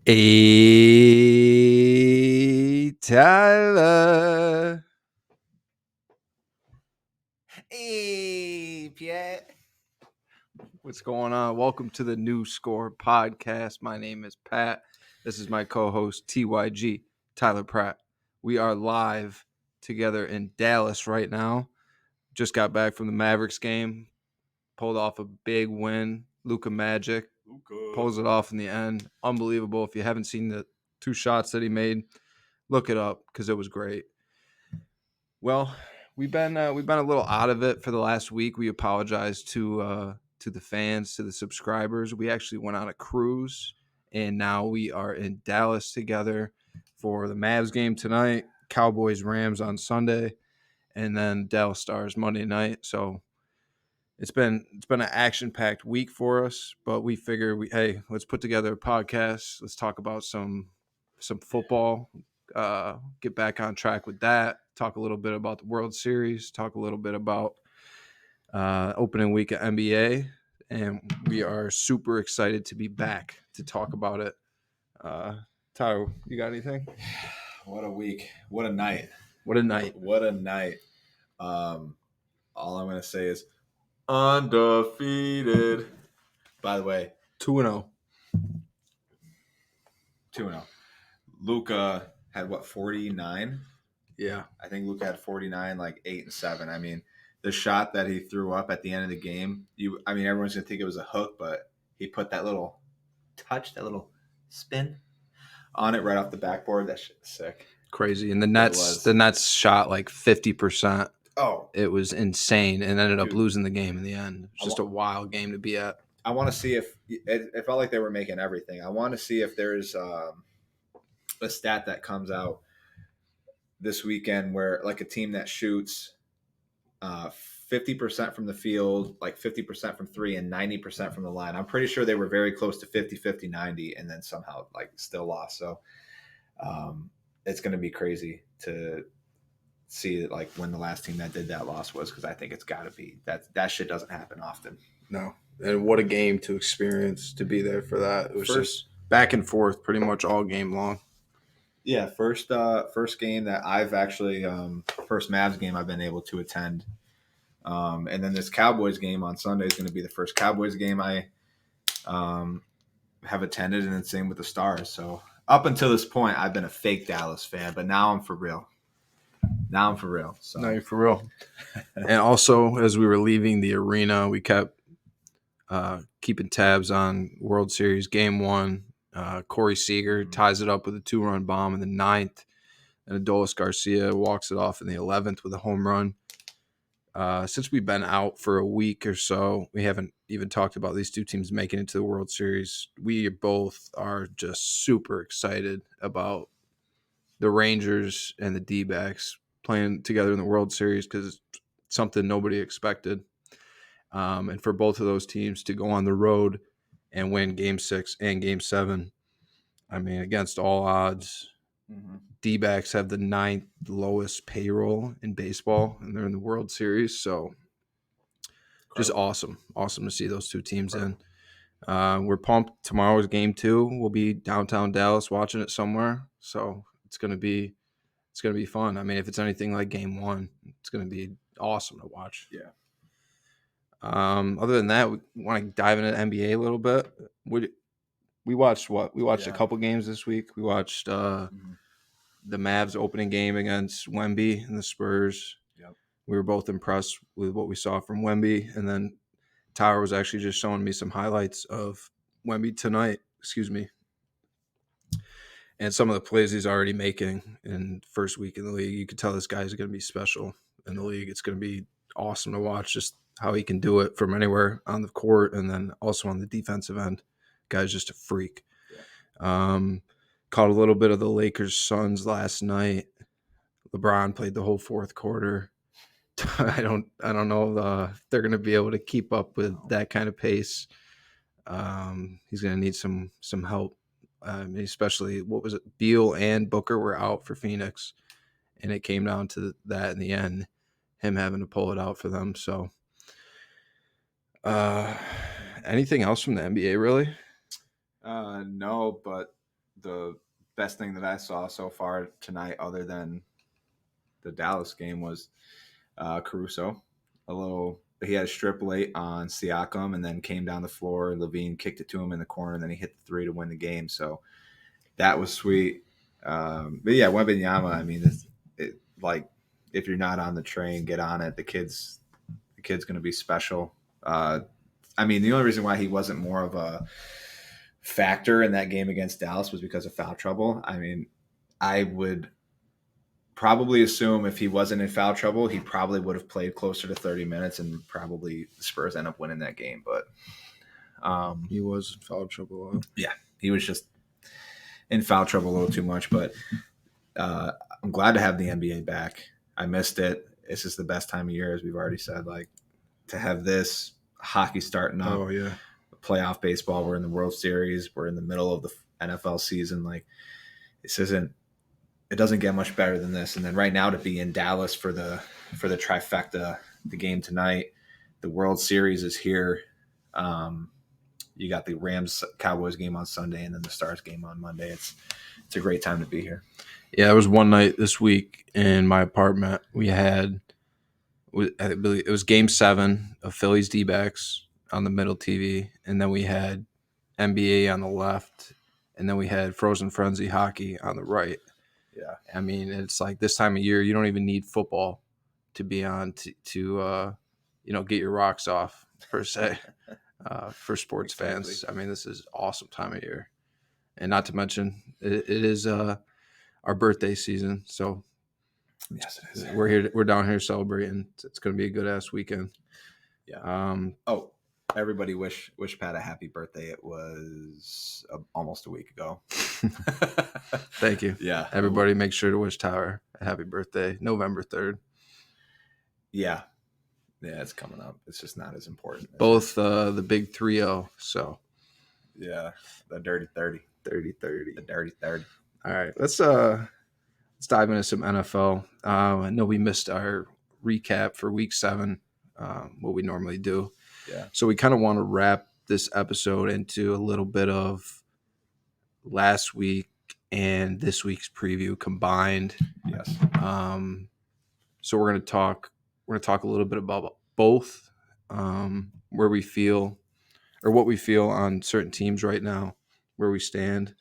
Hey, Tyler. Hey, Pierre. What's going on? Welcome to the New Score podcast. My name is Pat. This is my co-host, TYG, Tyler Pratt. We are live together in Dallas right now. Just got back from the Mavericks game. Pulled off a big win. Luka Magic pulls it off in the end. Unbelievable. If you haven't seen the two shots that he made, look it up because it was great. Well, we've been a little out of it for the last week. We apologize to the fans, to the subscribers. We actually went on a cruise, and now we are in Dallas together for the Mavs game tonight, Cowboys Rams on Sunday, and then Dallas Stars Monday night. So it's been an action packed week for us, but we figured let's put together a podcast. Let's talk about some football. Get back on track with that. Talk a little bit about the World Series. Talk a little bit about opening week of NBA, and we are super excited to be back to talk about it. Tyler, you got anything? What a week. What a night. What a night. What a night. All I'm going to say is undefeated. By the way, 2-0. 2-0. Luka had 49? Yeah. I think Luka had 49, like 8 and 7. I mean, the shot that he threw up at the end of the game, everyone's going to think it was a hook, but he put that little touch, that little spin on it right off the backboard. That shit was sick. Crazy. And the Nets shot like 50%. Oh, it was insane and ended up losing the game in the end. It's just a wild game to be at. I want to see if it felt like they were making everything. I want to see if there's a stat that comes out this weekend where like a team that shoots 50% from the field, like 50% from three and 90% from the line. I'm pretty sure they were very close to 50, 90 and then somehow like still lost. So it's going to be crazy to see like when the last team that did that loss was, because I think it's got to be that shit doesn't happen often. No. And what a game to experience, to be there for that. It was just back and forth pretty much all game long. Yeah, first game that I've actually first Mavs game I've been able to attend. And then this Cowboys game on Sunday is going to be the first Cowboys game I have attended, and then same with the Stars. So up until this point, I've been a fake Dallas fan, but now I'm for real. So. Now you're for real. And also, as we were leaving the arena, we kept keeping tabs on World Series Game 1. Corey Seager ties it up with a 2-run bomb in the 9th, and Adolis Garcia walks it off in the 11th with a home run. Since we've been out for a week or so, we haven't even talked about these two teams making it to the World Series. We both are just super excited about the Rangers and the D-backs playing together in the World Series because it's something nobody expected. And for both of those teams to go on the road and win Game 6 and Game 7, I mean, against all odds, D-backs have the 9th lowest payroll in baseball, and they're in the World Series. So just awesome to see those two teams in. We're pumped. Tomorrow's Game 2. We'll be downtown Dallas watching it somewhere. So it's gonna be fun. I mean, if it's anything like Game 1, it's gonna be awesome to watch. Yeah. Other than that, we want to dive into NBA a little bit. We watched what? We watched a couple games this week. We watched the Mavs opening game against Wemby and the Spurs. Yep. We were both impressed with what we saw from Wemby, and then Tyler was actually just showing me some highlights of Wemby tonight. Excuse me. And some of the plays he's already making in first week in the league, you could tell this guy's going to be special in the league. It's going to be awesome to watch just how he can do it from anywhere on the court and then also on the defensive end. Guy's just a freak. Yeah. Caught a little bit of the Lakers Suns last night. LeBron played the whole fourth quarter. I don't know if they're going to be able to keep up with that kind of pace. He's going to need some help. Especially, what was it? Beal and Booker were out for Phoenix, and it came down to that in the end, him having to pull it out for them. So, anything else from the NBA, really? No, but the best thing that I saw so far tonight, other than the Dallas game, was Caruso. He had a strip late on Siakam and then came down the floor. Levine kicked it to him in the corner, and then he hit the three to win the game. So that was sweet. But yeah, Wembanyama, I mean, like, if you're not on the train, get on it. The kid's going to be special. I mean, the only reason why he wasn't more of a factor in that game against Dallas was because of foul trouble. I mean, I would probably assume if he wasn't in foul trouble, he probably would have played closer to 30 minutes and probably the Spurs end up winning that game. But he was in foul trouble. Yeah, he was just in foul trouble a little too much. But I'm glad to have the NBA back. I missed it. It's just the best time of year, as we've already said. Like, to have this hockey starting up. Oh yeah. Playoff baseball. We're in the World Series. We're in the middle of the NFL season. Like, it doesn't get much better than this. And then right now to be in Dallas for the trifecta, the game tonight, the World Series is here. You got the Rams Cowboys game on Sunday and then the Stars game on Monday. It's a great time to be here. Yeah, it was one night this week in my apartment. We had, I believe it was Game 7 of Phillies D-backs on the middle TV, and then we had NBA on the left, and then we had Frozen Frenzy hockey on the right. Yeah, I mean, it's like this time of year, you don't even need football to be on to get your rocks off per se for sports fans. I mean, this is awesome time of year, and not to mention it is our birthday season, so yes, it is. We're down here celebrating. It's going to be a good ass weekend. Yeah. Everybody wish Pat a happy birthday. It was almost a week ago. Thank you. Yeah. Everybody make sure to wish Tyler a happy birthday, November 3rd. Yeah. Yeah, it's coming up. It's just not as important. Both the big 3-0. So, yeah, the dirty 30. 30-30. The dirty 30. All right. Let's dive into some NFL. I know we missed our recap for week 7, what we normally do. Yeah. So we kind of want to wrap this episode into a little bit of last week and this week's preview combined. Yes. So we're going to talk a little bit about both, where we feel or what we feel on certain teams right now, where we stand.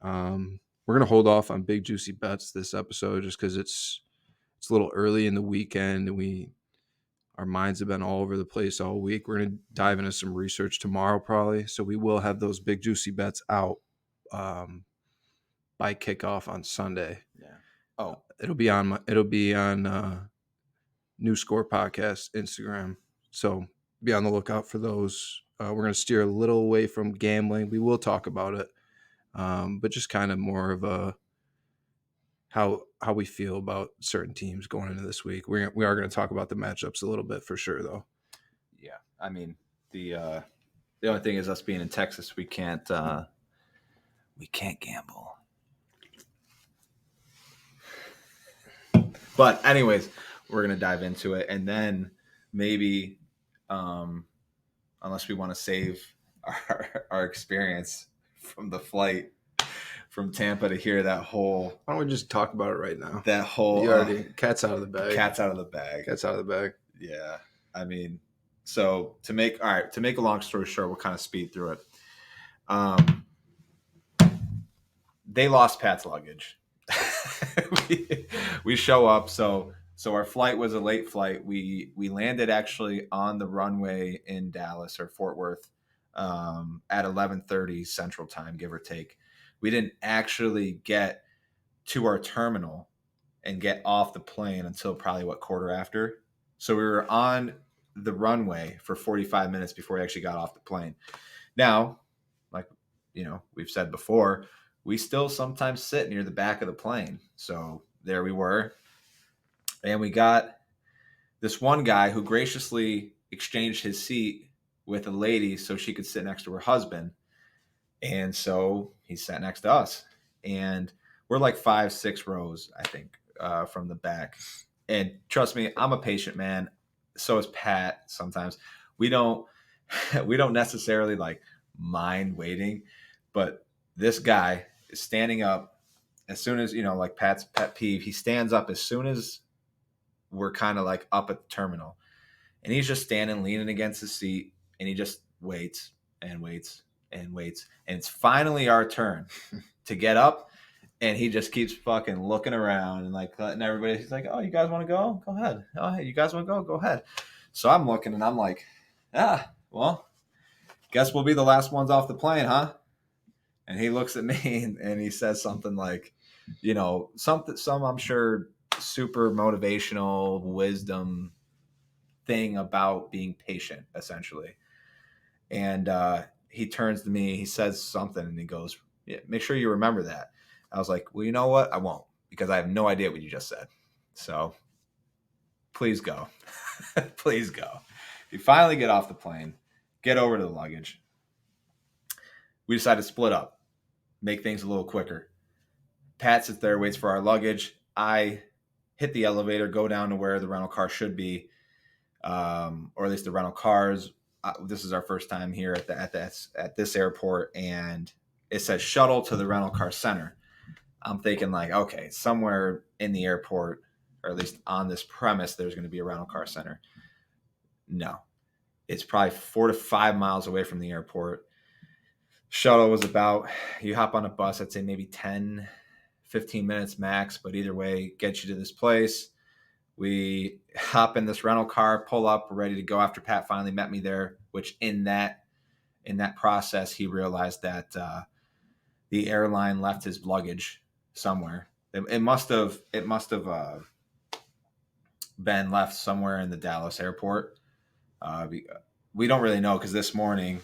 We're going to hold off on big juicy bets this episode just because it's a little early in the weekend and our minds have been all over the place all week. We're going to dive into some research tomorrow probably. So we will have those big juicy bets out by kickoff on Sunday. Yeah. Oh, it'll be on New Score Podcast Instagram. So be on the lookout for those. We're going to steer a little away from gambling. We will talk about it. But just kind of more of a how we feel about certain teams going into this week. We are going to talk about the matchups a little bit for sure, though. Yeah, I mean the only thing is us being in Texas, we can't gamble. But anyways, we're gonna dive into it, and then maybe, unless we want to save our experience from the flight from Tampa to hear that whole. Why don't we just talk about it right now? That whole cat's out of the bag. Cat's out of the bag. Cat's out of the bag. Yeah, I mean, so to make a long story short, we'll kind of speed through it. They lost Pat's luggage. we show up, so our flight was a late flight. We landed actually on the runway in Dallas or Fort Worth at 11:30 Central Time, give or take. We didn't actually get to our terminal and get off the plane until probably quarter after. So we were on the runway for 45 minutes before we actually got off the plane. Now, like, we've said before, we still sometimes sit near the back of the plane. So there we were. And we got this one guy who graciously exchanged his seat with a lady so she could sit next to her husband. And so he sat next to us. And we're like 5-6 rows, I think, from the back. And trust me, I'm a patient man. So is Pat sometimes. We don't necessarily like mind waiting. But this guy standing up as soon as, like Pat's pet peeve, he stands up as soon as we're kind of like up at the terminal, and he's just standing, leaning against his seat, and he just waits and waits and waits. And it's finally our turn to get up, and he just keeps fucking looking around and like letting everybody. He's like, "Oh, you guys want to go? Go ahead. Oh, hey, you guys want to go? Go ahead." So I'm looking, and I'm like, well, guess we'll be the last ones off the plane, huh? And he looks at me and he says something like, some I'm sure super motivational wisdom thing about being patient, essentially. And he turns to me, he says something, and he goes, "Yeah, make sure you remember that." I was like, "Well, you know what? I won't, because I have no idea what you just said. So please go." Please go. You finally get off the plane, get over to the luggage. We decide to split up, make things a little quicker. Pat sits there, waits for our luggage. I hit the elevator, go down to where the rental car should be, or at least the rental cars. This is our first time here at this airport, and it says shuttle to the rental car center. I'm thinking like, okay, somewhere in the airport, or at least on this premise, there's going to be a rental car center. No, it's probably 4 to 5 miles away from the airport. Shuttle was about, you hop on a bus, I'd say maybe 10, 15 minutes max, but either way, get you to this place. We hop in this rental car, pull up, we're ready to go after Pat finally met me there, which in that process, he realized that the airline left his luggage somewhere. It must have been left somewhere in the Dallas airport. We don't really know, because this morning,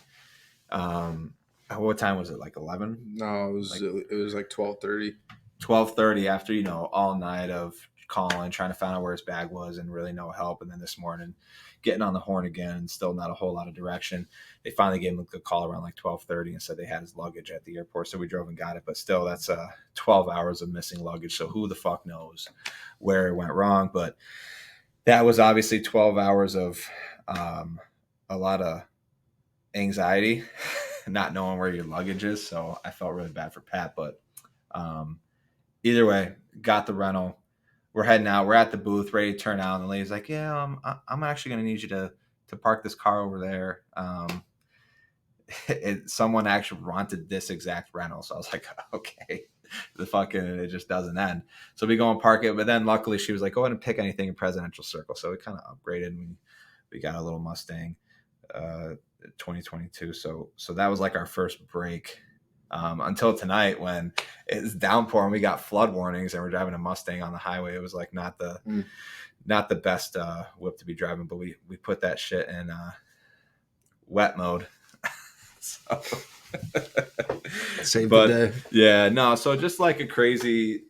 what time was it? Like 11? No, it was like 12:30. 12:30, after all night of calling, trying to find out where his bag was, and really no help. And then this morning, getting on the horn again, and still not a whole lot of direction. They finally gave him a call around like 12:30 and said they had his luggage at the airport. So we drove and got it. But still, that's 12 hours of missing luggage. So who the fuck knows where it went wrong? But that was obviously 12 hours of a lot of anxiety, not knowing where your luggage is. So I felt really bad for Pat. But either way, got the rental. We're heading out. We're at the booth, ready to turn out. And the lady's like, "Yeah, I'm actually going to need you to park this car over there." Someone actually wanted this exact rental. So I was like, okay, it just doesn't end. So we go and park it. But then luckily she was like, "Go ahead and pick anything in Presidential Circle." So we kind of upgraded, and we got a little Mustang 2022. So that was like our first break. Until tonight, when it's downpouring, we got flood warnings, and we're driving a Mustang on the highway. It was like not the best whip to be driving, but we put that shit in wet mode. So Save the day. Yeah, no. So just like a crazy,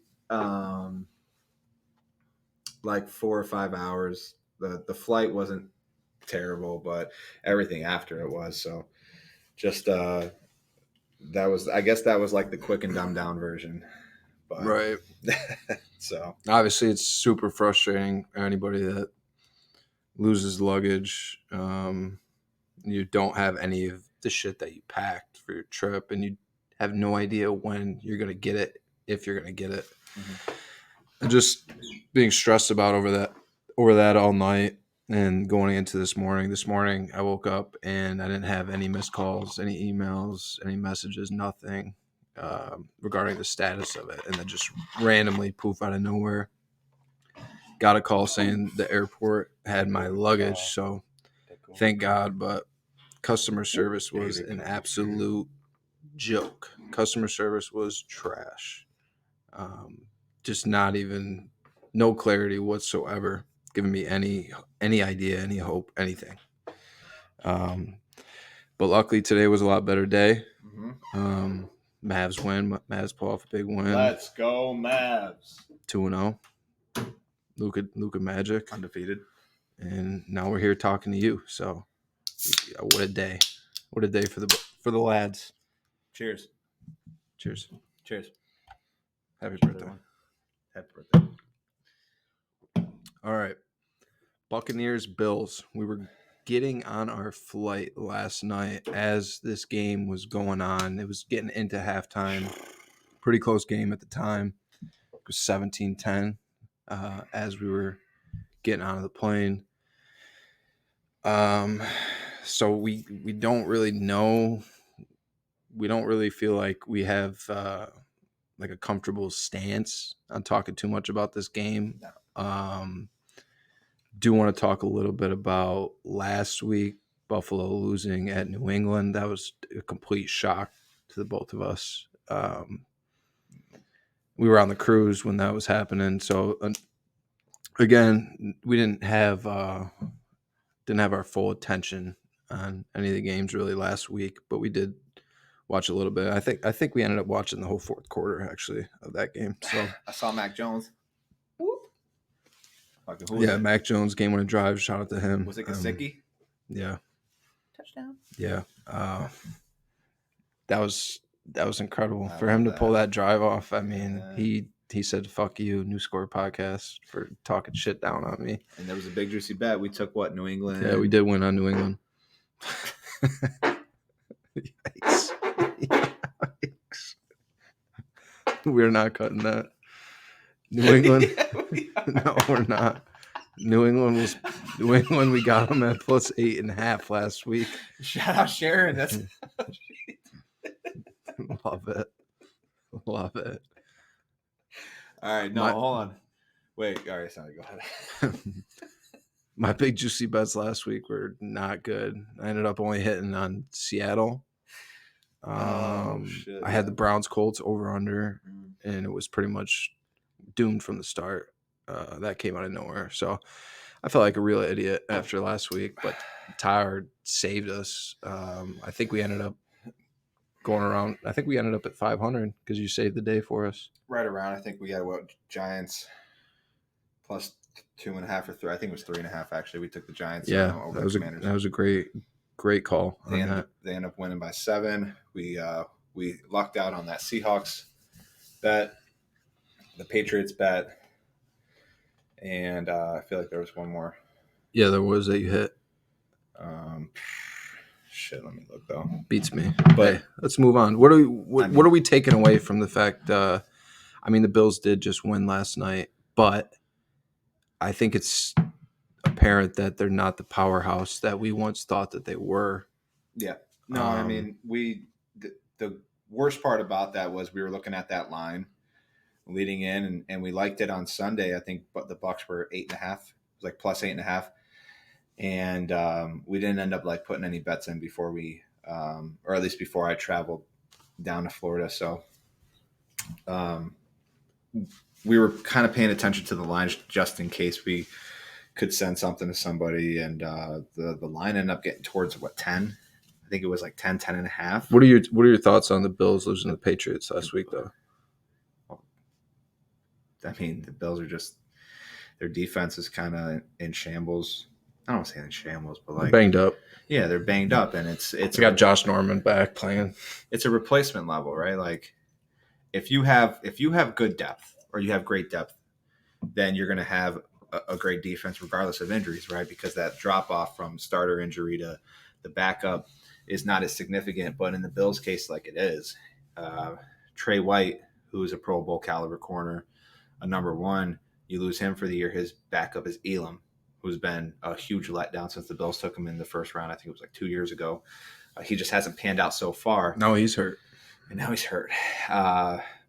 like 4 or 5 hours. The flight wasn't terrible, but everything after it was. So just I guess that was like the quick and dumbed down version. But, Right. So obviously it's super frustrating for anybody that loses luggage. You don't have any of the shit that you packed for your trip, and you have no idea when you're going to get it, if you're going to get it. Mm-hmm. Just being stressed about over that all night, and going into this morning. This morning I woke up and I didn't have any missed calls, any emails, any messages, nothing regarding the status of it. And then just randomly, poof, out of nowhere, got a call saying the airport had my luggage. So thank God. But customer service was an absolute joke. Customer service was trash. Just not even, no clarity whatsoever, giving me any idea, any hope, anything. But luckily today was a lot better day. Mm-hmm. Mavs win. Mavs pull off a big win. Let's go Mavs. 2-0. Luka Magic. Undefeated. And now we're here talking to you. So what a day. What a day for the lads. Cheers. Cheers. Cheers. Happy birthday. Happy birthday. All right. Buccaneers, Bills. We were getting on our flight last night as this game was going on. It was getting into halftime. pretty close game at the time. It was 17-10 as we were getting out of the plane. So we don't really know. We don't really feel like we have like a comfortable stance on talking too much about this game. No. Do want to talk a little bit about last week, Buffalo losing at New England. That was a complete shock to the both of us. We were on the cruise when that was happening, so again, we didn't have our full attention on any of the games really last week, but we did watch a little bit. I think we ended up watching the whole fourth quarter actually of that game. So I saw Mac Jones. Yeah, Mac Jones game winning drive. Shout out to him. Was it Gesicki? Yeah. Touchdown. Yeah. That was incredible for him to pull that drive off. I mean, he said, "Fuck you, New Score Podcast," for talking shit down on me. And there was a big juicy bet. We took what, New England? Yeah, we did win on New England. Yikes. Yikes. We're not cutting that. New England. No, we're not. New England, we got them at plus 8.5 last week. Shout out Sharon. That's Love it. Love it. All right, hold on. Wait, all right, sorry, go ahead. My big juicy bets last week were not good. I ended up only hitting on Seattle. I had the Browns Colts over under, and it was pretty much doomed from the start. That came out of nowhere. So I felt like a real idiot after last week, but Tyler saved us. I think we ended up going around. I think we ended up at 500 because you saved the day for us. Right around. I think we got Giants plus 2.5 or 3. I think it was 3.5 actually. We took the Giants. Yeah, over that was a great call. They end up winning by 7. We lucked out on that Seahawks bet, the Patriots bet, and I feel like there was one more. Yeah, there was that you hit. Shit, let me look though. Beats me. But hey, let's move on. What are we taking away from the fact? I mean, the Bills did just win last night, but I think it's apparent that they're not the powerhouse that we once thought that they were. Yeah. No, I mean, the worst part about that was we were looking at that line leading in, and we liked it on Sunday. I think, but the Bucks were 8.5. It was like plus 8.5, and we didn't end up like putting any bets in before we, or at least before I traveled down to Florida. So, we were kind of paying attention to the lines just in case we could send something to somebody, and the line ended up getting towards 10. I think it was like 10.5. What are your thoughts on the Bills losing the Patriots last week though? I mean, the Bills are just, their defense is kind of in shambles. I don't want to say in shambles, but like banged up. Yeah, they're banged up, and it's got Josh Norman back playing. It's a replacement level, right? Like if you have good depth or you have great depth, then you're going to have a great defense regardless of injuries, right? Because that drop off from starter injury to the backup is not as significant. But in the Bills' case, like it is, Trey White, who is a Pro Bowl caliber corner, a number 1, you lose him for the year. His backup is Elam, who's been a huge letdown since the Bills took him in the first round. I think it was like 2 years ago. He just hasn't panned out so far. No, he's hurt. And now he's hurt.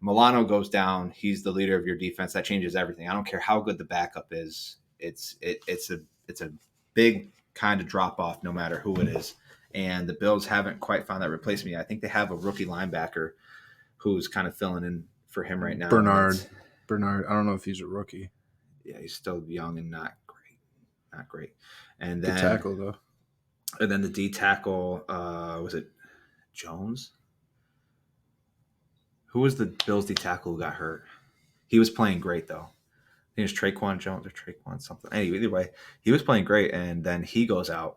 Milano goes down. He's the leader of your defense. That changes everything. I don't care how good the backup is. It's a big kind of drop off no matter who it is. And the Bills haven't quite found that replacement yet. I think they have a rookie linebacker who's kind of filling in for him right now. Bernard. I don't know if he's a rookie. Yeah, he's still young and not great. And then the tackle though. And then the D tackle, was it Jones? Who was the Bills D tackle who got hurt? He was playing great though. I think it was Traquan Jones or Traquan something. Anyway, either way, he was playing great, and then he goes out.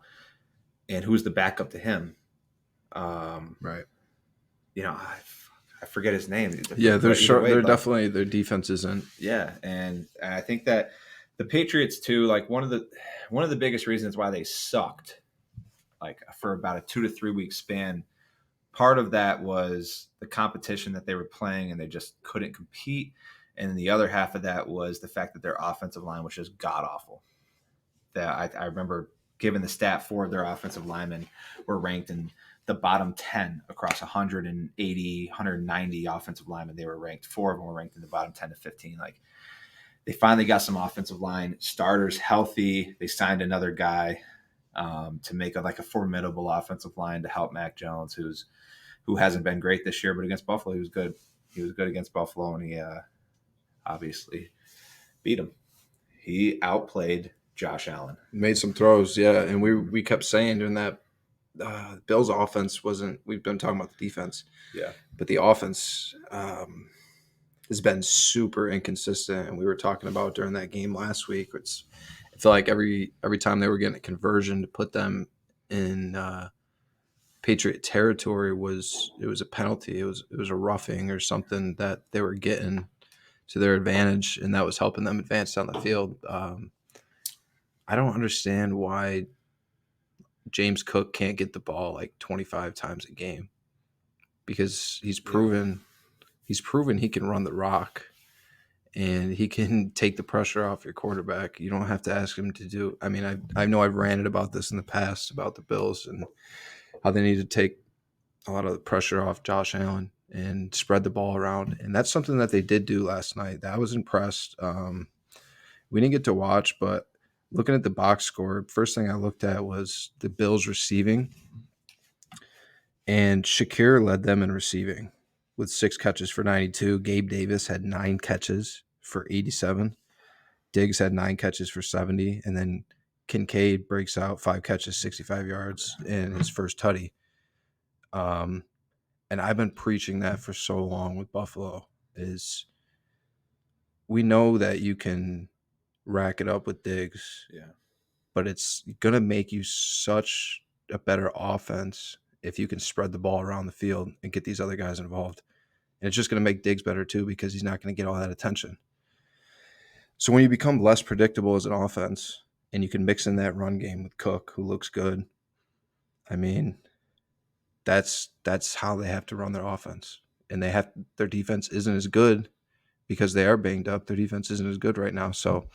And who's the backup to him? Right. You know, I forget his name. Yeah, they're short. They're definitely, their defense isn't. Yeah, and I think that the Patriots too. Like one of the biggest reasons why they sucked, like for about a 2 to 3 week span, part of that was the competition that they were playing and they just couldn't compete. And then the other half of that was the fact that their offensive line was just god awful. That I remember giving the stat, 4 of their offensive linemen were ranked in the bottom 10 across 180, 190 offensive linemen. They were ranked, 4 of them were ranked in the bottom 10 to 15. Like, they finally got some offensive line starters healthy. They signed another guy to make a formidable offensive line to help Mac Jones, who hasn't been great this year, but against Buffalo, he was good. He was good against Buffalo, and he obviously beat him. He outplayed Josh Allen. Made some throws, yeah. And we kept saying during that Bills offense wasn't. We've been talking about the defense, Yeah, but the offense has been super inconsistent. And we were talking about during that game last week. I feel like every time they were getting a conversion to put them in Patriot territory was a penalty. It was a roughing or something that they were getting to their advantage, and that was helping them advance down the field. I don't understand why James Cook can't get the ball like 25 times a game, because he's proven he can run the rock and he can take the pressure off your quarterback. You don't have to ask him to do. I mean, I know I've ranted about this in the past about the Bills and how they need to take a lot of the pressure off Josh Allen and spread the ball around. And that's something that they did do last night. I was impressed. We didn't get to watch, but looking at the box score, first thing I looked at was the Bills receiving. And Shakir led them in receiving with 6 catches for 92. Gabe Davis had 9 catches for 87. Diggs had 9 catches for 70. And then Kincaid breaks out 5 catches, 65 yards in his first tutty. And I've been preaching that for so long with Buffalo, is we know that you can rack it up with Diggs. Yeah. But it's going to make you such a better offense if you can spread the ball around the field and get these other guys involved. And it's just going to make Diggs better too, because he's not going to get all that attention. So when you become less predictable as an offense and you can mix in that run game with Cook, who looks good, I mean, that's how they have to run their offense. And their defense isn't as good because they are banged up. Their defense isn't as good right now. So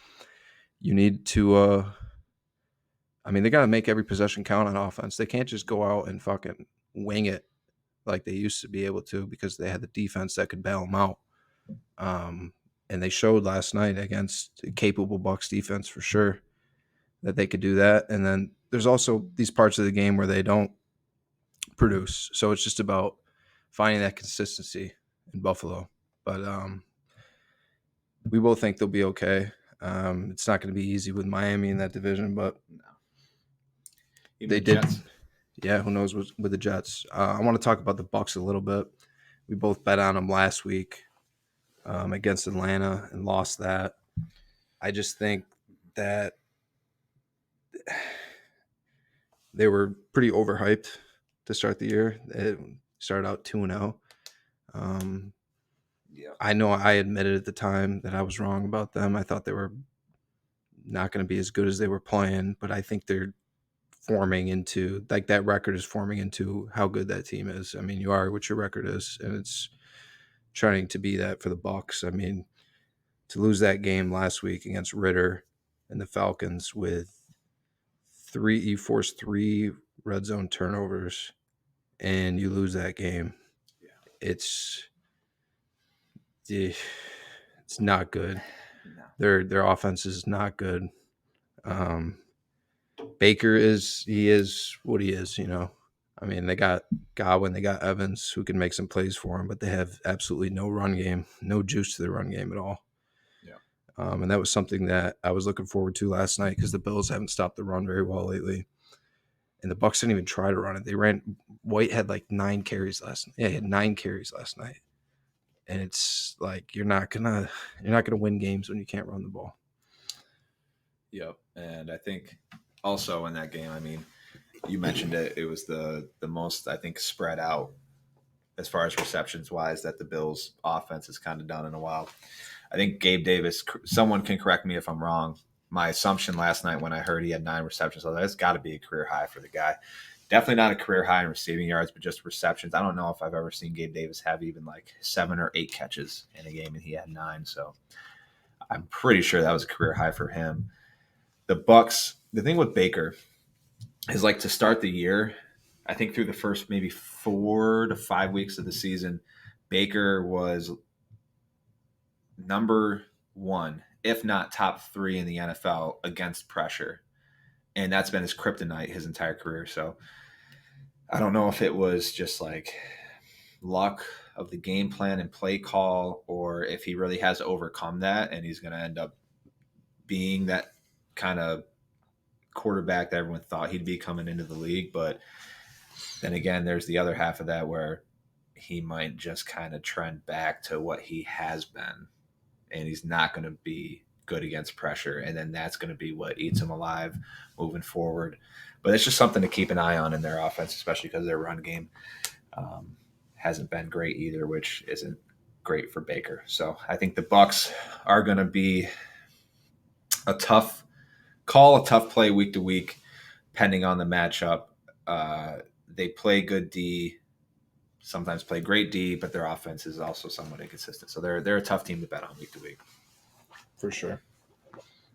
you need to they got to make every possession count on offense. They can't just go out and fucking wing it like they used to be able to, because they had the defense that could bail them out. And they showed last night against a capable Bucs defense for sure that they could do that. And then there's also these parts of the game where they don't produce. So it's just about finding that consistency in Buffalo. But we both think they'll be okay. It's not going to be easy with Miami in that division, but they did. Jets. Yeah, who knows with the Jets. I want to talk about the Bucs a little bit. We both bet on them last week against Atlanta and lost that. I just think that they were pretty overhyped to start the year. It started out 2-0. I know I admitted at the time that I was wrong about them. I thought they were not going to be as good as they were playing, but I think they're forming into, like, that record is forming into how good that team is. I mean, you are what your record is, and it's trying to be that for the Bucs. I mean, to lose that game last week against Ritter and the Falcons with you forced 3 red zone turnovers and you lose that game. Yeah. It's not good. No. Their offense is not good. Baker is what he is, you know. I mean, they got Godwin, they got Evans, who can make some plays for him, but they have absolutely no run game, no juice to their run game at all. Yeah. And that was something that I was looking forward to last night, because the Bills haven't stopped the run very well lately. And the Bucs didn't even try to run it. White had like 9 carries last night. Yeah, he had 9 carries last night. And it's like you're not gonna win games when you can't run the ball. Yep. And I think also in that game, I mean, you mentioned it was the most, I think, spread out as far as receptions wise that the Bills offense has kind of done in a while. I think Gabe Davis, someone can correct me if I'm wrong. My assumption last night when I heard he had 9 receptions, so that's got to be a career high for the guy. Definitely not a career high in receiving yards, but just receptions. I don't know if I've ever seen Gabe Davis have even like 7 or 8 catches in a game, and he had 9. So I'm pretty sure that was a career high for him. The Bucks. The thing with Baker is like to start the year. I think through the first maybe 4 to 5 weeks of the season, Baker was number 1, if not top 3 in the NFL against pressure. And that's been his kryptonite his entire career. So I don't know if it was just like luck of the game plan and play call, or if he really has overcome that and he's going to end up being that kind of quarterback that everyone thought he'd be coming into the league. But then again, there's the other half of that where he might just kind of trend back to what he has been, and he's not going to be good against pressure. And then that's going to be what eats him alive moving forward. But it's just something to keep an eye on in their offense, especially because their run game hasn't been great either, which isn't great for Baker. So I think the Bucks are going to be a tough play week to week, depending on the matchup. They play good D, sometimes play great D, but their offense is also somewhat inconsistent. So they're a tough team to bet on week to week. For sure.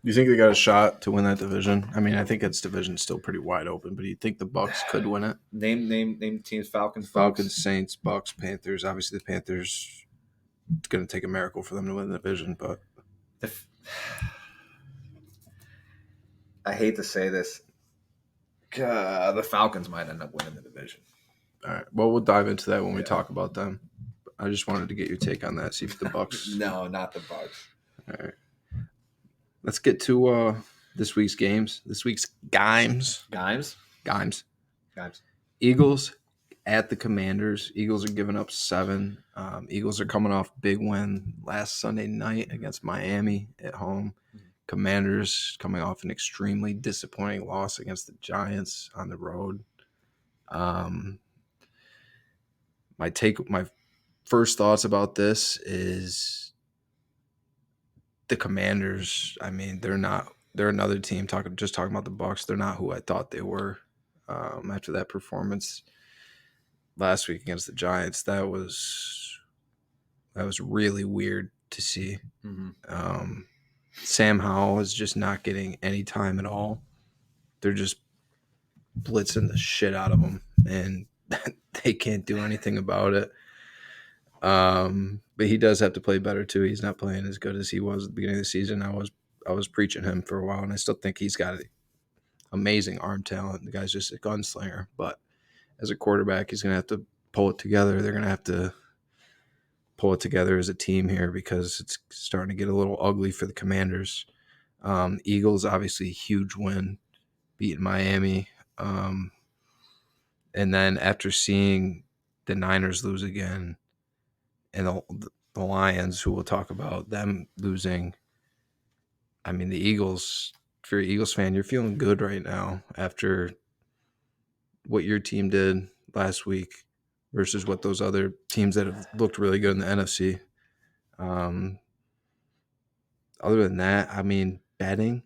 Do you think they got a shot to win that division? I mean, I think its division's still pretty wide open, but do you think the Bucks could win it? Name teams: Falcons, Saints, Bucks, Panthers. Obviously, the Panthers. It's going to take a miracle for them to win the division, but I hate to say this, the Falcons might end up winning the division. All right. Well, we'll dive into that when we talk about them. I just wanted to get your take on that. See if the Bucks. No, not the Bucks. All right. Let's get to this week's games. This week's games. Eagles at the Commanders. Eagles are giving up 7. Eagles are coming off big win last Sunday night against Miami at home. Commanders coming off an extremely disappointing loss against the Giants on the road. My first thoughts about this is the Commanders. I mean, they're another team talking about the Bucs. They're not who I thought they were after that performance last week against the Giants. That was really weird to see. Mm-hmm. Sam Howell is just not getting any time at all. They're just blitzing the shit out of him, and they can't do anything about it. But he does have to play better too. He's not playing as good as he was at the beginning of the season. I was preaching him for a while, and I still think he's got amazing arm talent. The guy's just a gunslinger. But as a quarterback, he's going to have to pull it together. They're going to have to pull it together as a team here because it's starting to get a little ugly for the Commanders. Eagles, obviously, a huge win, beating Miami. And then after seeing the Niners lose again and the Lions, who we'll talk about, them losing, I mean, the Eagles, if you're an Eagles fan, you're feeling good right now after what your team did last week versus what those other teams that have looked really good in the NFC. Other than that, I mean, betting,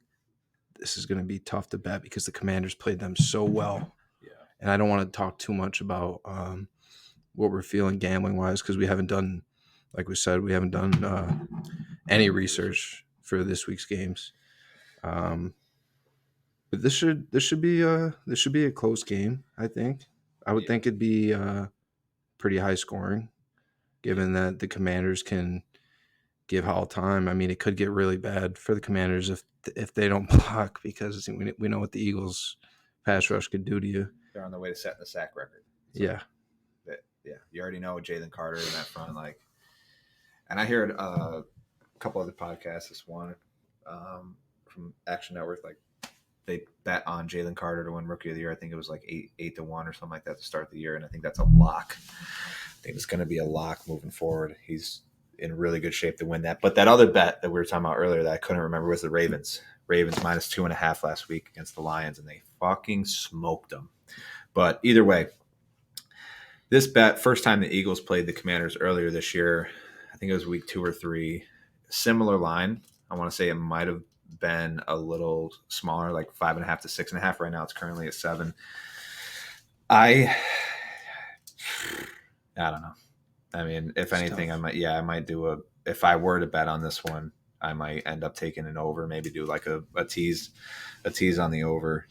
this is going to be tough to bet because the Commanders played them so well. Yeah. And I don't want to talk too much about what we're feeling gambling-wise because we haven't done, like we said, any research for this week's games. But this should be a close game, I think. I would think it'd be pretty high scoring, given that the Commanders can give Howell time. I mean, it could get really bad for the Commanders if they don't block because we know what the Eagles pass rush could do to you. They're on the way to setting the sack record. So, yeah. You already know Jalen Carter in that front, and I heard a couple other podcasts. This one from Action Network, they bet on Jalen Carter to win Rookie of the Year. I think it was 8 to 1 or something like that to start the year, and I think that's a lock. I think it's going to be a lock moving forward. He's in really good shape to win that. But that other bet that we were talking about earlier that I couldn't remember was the Ravens. Ravens minus 2.5 last week against the Lions, and they fucking smoked them. But either way, this bet, first time the Eagles played the Commanders earlier this year, I think it was week 2 or 3, similar line. I want to say it might have been a little smaller, 5.5 to 6.5. Right now it's currently at 7. I don't know. I mean, if It's anything, tough. I might do if I were to bet on this one, I might end up taking an over, maybe do like a tease on the over.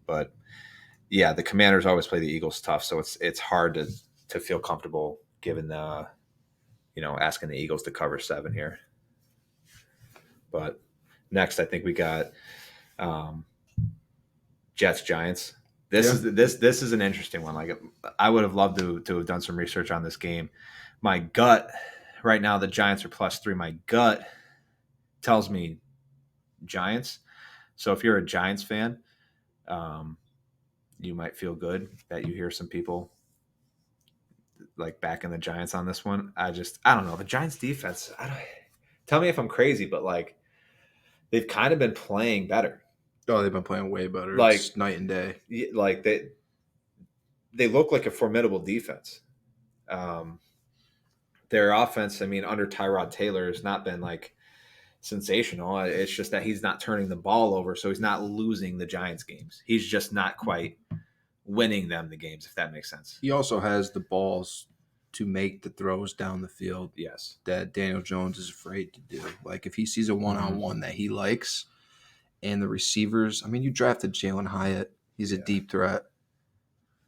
But yeah, the Commanders always play the Eagles tough, so it's hard to feel comfortable given the asking the Eagles to cover 7 here. But next, I think we got Jets Giants. This is an interesting one. Like I would have loved to have done some research on this game. My gut right now, the Giants are +3. My gut tells me Giants. So if you're a Giants fan, you might feel good that you hear some people like backing the Giants on this one. I don't know. The Giants defense, tell me if I'm crazy, but like they've kind of been playing better. Oh, they've been playing way better. Like It's night and day. Like they look like a formidable defense. Their offense, I mean, under Tyrod Taylor has not been like sensational. It's just that he's not turning the ball over, so he's not losing the Giants games. He's just not quite winning them the games, if that makes sense. He also has the balls to make the throws down the field. Yes. That Daniel Jones is afraid to do. Like if he sees a one-on-one that he likes, and the receivers, I mean, you drafted Jalen Hyatt. He's a deep threat.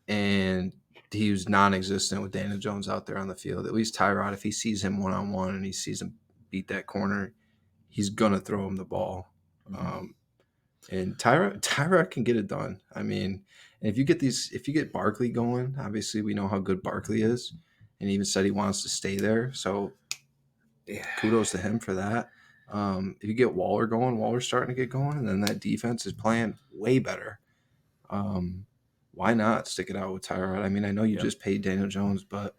And he was non-existent with Daniel Jones out there on the field. At least Tyrod, if he sees him one-on-one and he sees him beat that corner, he's going to throw him the ball. And Tyrod can get it done. I mean, and if you get Barkley going, obviously we know how good Barkley is. And he even said he wants to stay there. So kudos to him for that. If you get Waller going, Waller's starting to get going, and then that defense is playing way better. Why not stick it out with Tyrod? I mean, I know you just paid Daniel Jones, but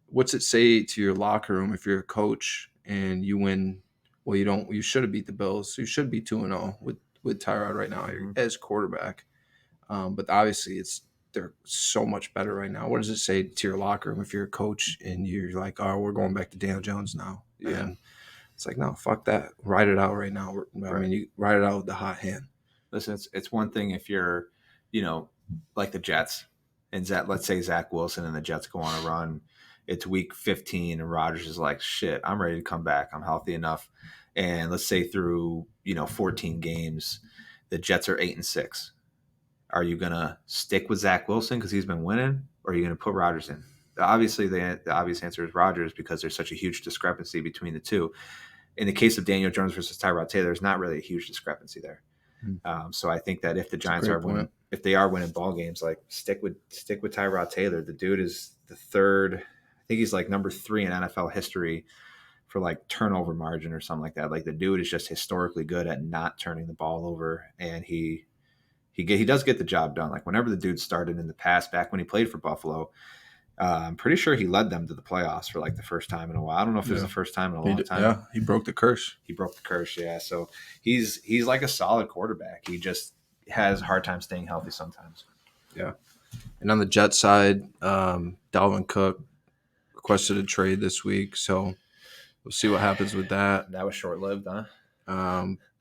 what's it say to your locker room if you're a coach and you win? Well, you should have beat the Bills. You should be 2-0 with Tyrod right now as quarterback. But obviously they're so much better right now. What does it say to your locker room if you're a coach and you're like, oh, we're going back to Daniel Jones now? Yeah. And it's like, no, fuck that. Ride it out right now. I mean, you ride it out with the hot hand. Listen, it's one thing if you're, like the Jets and let's say Zach Wilson and the Jets go on a run. It's week 15 and Rodgers is like, shit, I'm ready to come back. I'm healthy enough. And let's say through, 14 games, the Jets are 8-6. Are you going to stick with Zach Wilson because he's been winning, or are you going to put Rodgers in? Obviously, the obvious answer is Rodgers because there's such a huge discrepancy between the two. In the case of Daniel Jones versus Tyrod Taylor, there's not really a huge discrepancy there. So I think that if the Giants are winning, if they are winning ball games, like stick with Tyrod Taylor. The dude is the third. I think he's like number 3 in NFL history for like turnover margin or something like that. Like the dude is just historically good at not turning the ball over, and he does get the job done. Like whenever the dude started in the past, back when he played for Buffalo, I'm pretty sure he led them to the playoffs for like the first time in a while. I don't know if it was the first time in a long time. Yeah, he broke the curse. Yeah. So he's like a solid quarterback. He just has a hard time staying healthy sometimes. Yeah. And on the Jets side, Dalvin Cook requested a trade this week, so we'll see what happens with that. That was short-lived, huh?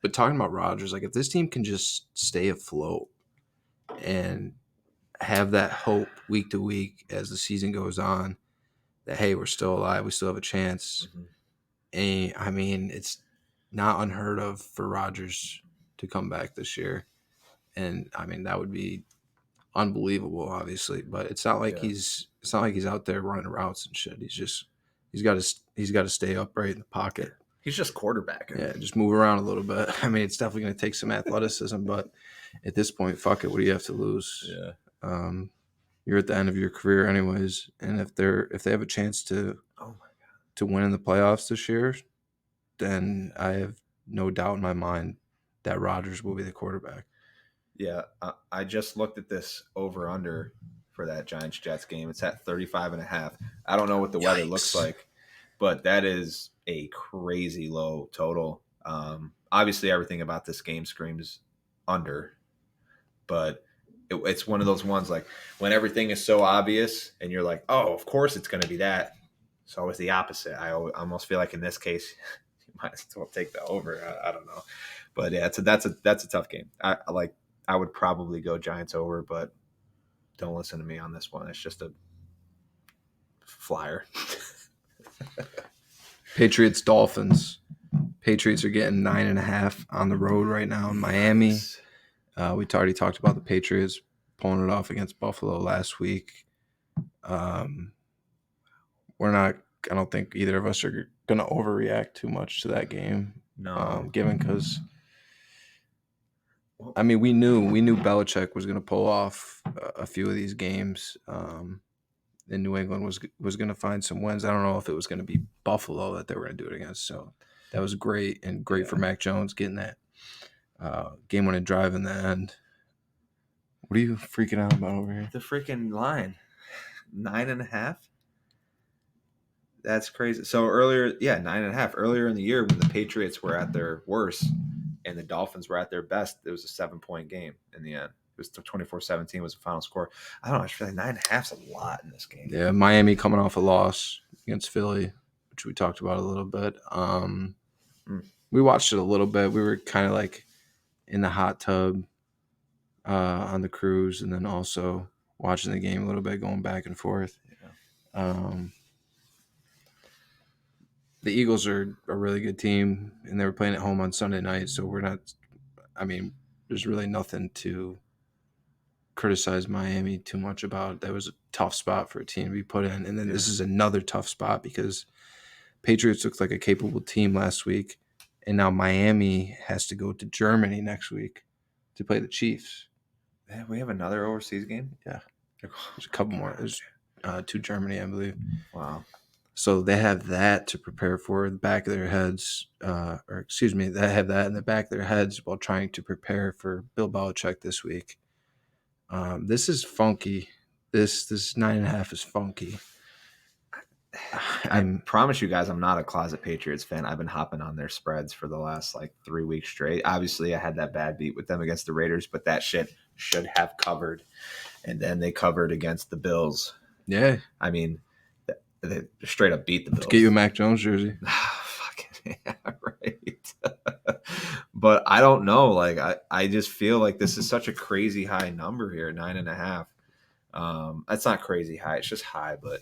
But talking about Rodgers, like if this team can just stay afloat and have that hope week to week as the season goes on that, hey, we're still alive, we still have a chance. And I mean, it's not unheard of for Rodgers to come back this year. And I mean, that would be unbelievable, obviously, but it's not like he's out there running routes and shit. He's got to stay upright in the pocket. He's just quarterbacking. Yeah, just move around a little bit. I mean, it's definitely going to take some athleticism, but at this point, fuck it. What do you have to lose? Yeah. You're at the end of your career anyways, and if they have a chance to win in the playoffs this year, then I have no doubt in my mind that Rodgers will be the quarterback. Yeah, I just looked at this over-under for that Giants-Jets game. It's at 35.5. I don't know what the weather looks like, but that is a crazy low total. Obviously, everything about this game screams under, but it's one of those ones like when everything is so obvious and you're like, oh, of course it's going to be that. It's always the opposite. I almost feel like in this case, you might as well take the over. I don't know, but yeah, that's a tough game. I would probably go Giants over, but don't listen to me on this one. It's just a flyer. Patriots, Dolphins. Patriots are getting 9.5 on the road right now in Miami. We already talked about the Patriots pulling it off against Buffalo last week. We're not. I don't think either of us are going to overreact too much to that game. No. Given because, I mean, we knew Belichick was going to pull off a few of these games. And New England was going to find some wins. I don't know if it was going to be Buffalo that they were going to do it against. So that was great and great for Mac Jones getting that game-winning drive in the end. What are you freaking out about over here? The freaking line, 9.5. That's crazy. So earlier, 9.5. Earlier in the year, when the Patriots were at their worst and the Dolphins were at their best, it was a 7-point game in the end. It was 24-17 was the final score. I don't know. I feel like 9.5 is a lot in this game. Yeah, Miami coming off a loss against Philly, which we talked about a little bit. We watched it a little bit. We were kind of like in the hot tub on the cruise, and then also watching the game a little bit, going back and forth. Yeah. The Eagles are a really good team, and they were playing at home on Sunday night, so we're not – I mean, there's really nothing to criticize Miami too much about. That was a tough spot for a team to be put in, and then this is another tough spot because Patriots looked like a capable team last week, and now Miami has to go to Germany next week to play the Chiefs. Yeah, we have another overseas game? Yeah. There's a couple more. There's to Germany, I believe. Wow. So they have that to prepare for the back of their heads, they have that in the back of their heads while trying to prepare for Bill Belichick this week. This is funky. This 9.5 is funky. I promise you guys I'm not a closet Patriots fan. I've been hopping on their spreads for the last 3 weeks straight. Obviously, I had that bad beat with them against the Raiders, but that shit should have covered. And then they covered against the Bills. Yeah. I mean, they straight up beat the Bills. Let's get you a Mac Jones jersey. Fucking yeah, right. But I don't know. I just feel like this is such a crazy high number here, 9.5. That's not crazy high. It's just high, but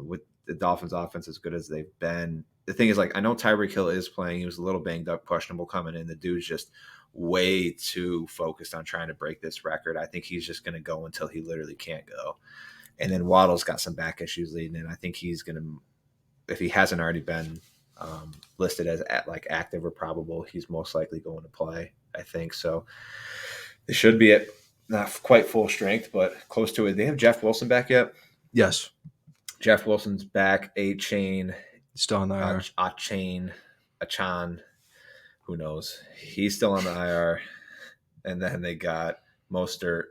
with the Dolphins offense as good as they've been, the thing is, I know Tyreek Hill is playing. He was a little banged up, questionable coming in. The dude's just way too focused on trying to break this record. I think he's just going to go until he literally can't go. And then Waddle's got some back issues leading in. I think he's going to, if he hasn't already been listed as active or probable, he's most likely going to play, I think. So they should be at not quite full strength, but close to it. They have Jeff Wilson back yet? Yes. Jeff Wilson's back. A-Chain. Still on the IR. Achan. Who knows? He's still on the IR. And then they got Mostert.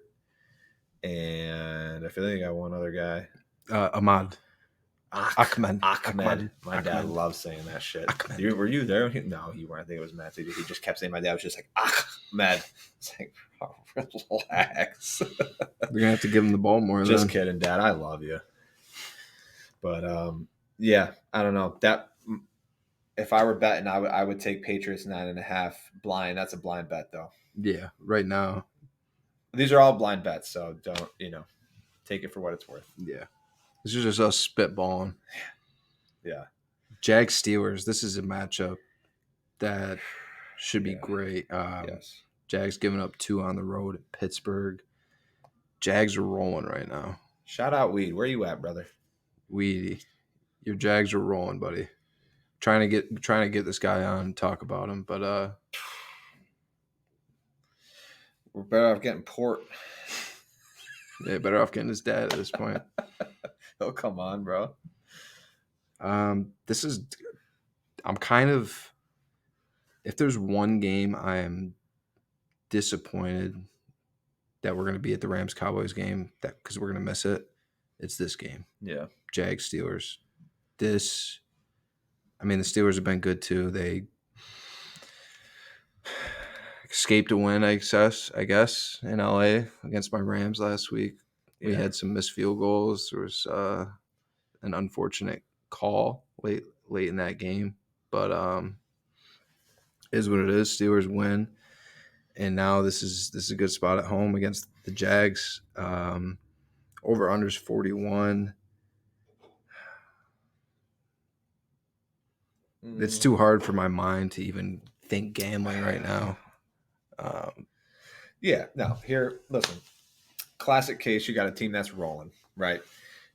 And I feel like they got one other guy. Ahmad. Ahmed. My dad loves saying that shit. Were you there? No, you weren't. I think it was Matt. He just kept saying my dad was just like, Ahmed. It's like, oh, relax. We're going to have to give him the ball more. Just kidding, Dad. I love you. But, yeah, I don't know. That if I were betting, I would take Patriots 9.5 blind. That's a blind bet, though. Yeah, right now. These are all blind bets, so don't, take it for what it's worth. Yeah. This is just us spitballing. Yeah. Jags Steelers. This is a matchup that should be great. Yes. Jags giving up 2 on the road at Pittsburgh. Jags are rolling right now. Shout out Weed. Where you at, brother? Weedy. Your Jags are rolling, buddy. Trying to get this guy on and talk about him, but we're better off getting Port. Yeah, better off getting his dad at this point. Oh, come on, bro. I'm kind of, if there's one game I am disappointed that we're going to be at the Rams-Cowboys game, because we're going to miss it, it's this game. Yeah. Jags Steelers. The Steelers have been good too. They escaped a win, I guess, in LA against my Rams last week. Yeah. We had some missed field goals. There was an unfortunate call late in that game, but is what it is. Steelers win. and now this is a good spot at home against the Jags. Over unders 41. It's too hard for my mind to even think gambling right now. Yeah, no. Here, listen. Classic case. You got a team that's rolling, right?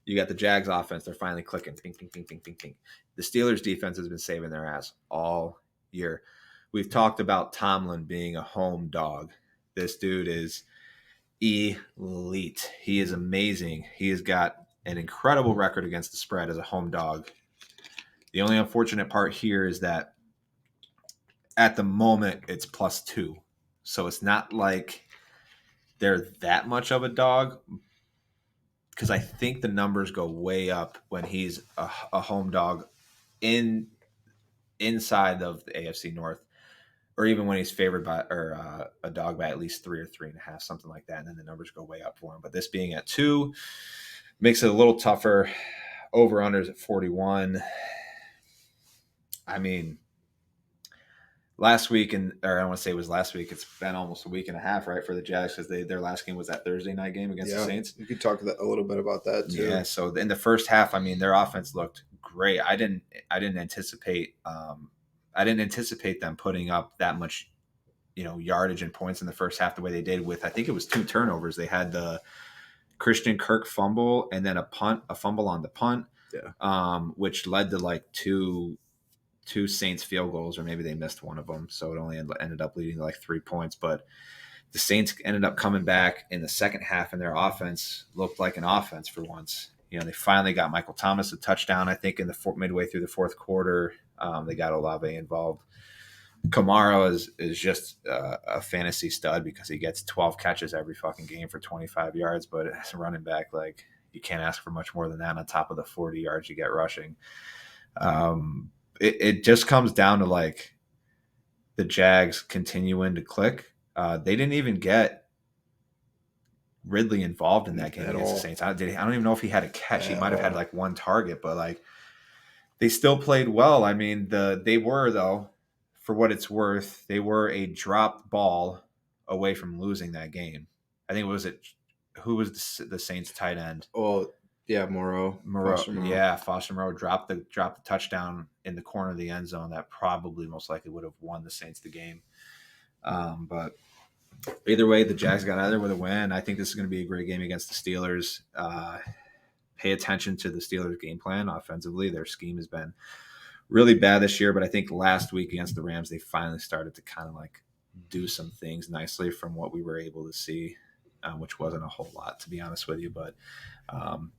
You got the Jags offense. They're finally clicking. Ping, ping, ping, ping, ping, ping. The Steelers defense has been saving their ass all year. We've talked about Tomlin being a home dog. This dude is elite. He is amazing. He has got an incredible record against the spread as a home dog. The only unfortunate part here is that at the moment it's +2. So it's not like they're that much of a dog, because I think the numbers go way up when he's a home dog inside of the AFC North, or even when he's favored by or a dog by at least 3 or 3.5, something like that, and then the numbers go way up for him. But this being at 2 makes it a little tougher. Over unders at 41. I mean, last week, or I don't want to say it was last week, it's been almost a week and a half, right, for the Jags, because their last game was that Thursday night game against the Saints. You could talk a little bit about that too. Yeah, so in the first half, I mean, their offense looked great. I didn't anticipate them putting up that much, yardage and points in the first half the way they did, with, I think it was 2 turnovers. They had the Christian Kirk fumble and then a fumble on the punt, which led to like two Saints field goals, or maybe they missed one of them, so it only ended up leading to like 3 points. But the Saints ended up coming back in the second half, and their offense looked like an offense for once. They finally got Michael Thomas a touchdown, I think, in the midway through the fourth quarter. They got Olave involved. Kamara is just a fantasy stud, because he gets 12 catches every fucking game for 25 yards. But as a running back, like, you can't ask for much more than that on top of the 40 yards you get rushing. It just comes down to, like, the Jags continuing to click. They didn't even get Ridley involved in that game against the Saints. I don't even know if he had a catch. He might have had like one target, but like, they still played well. I mean, they were, though, for what it's worth, they were a dropped ball away from losing that game. I think who was the Saints tight end? Oh, yeah, Moreau. Yeah, Foster Moreau dropped the touchdown in the corner of the end zone that probably most likely would have won the Saints the game. But either way, the Jags got out there with a win. I think this is going to be a great game against the Steelers. Pay attention to the Steelers' game plan offensively. Their scheme has been really bad this year, but I think last week against the Rams, they finally started to kind of like do some things nicely from what we were able to see, which wasn't a whole lot, to be honest with you. But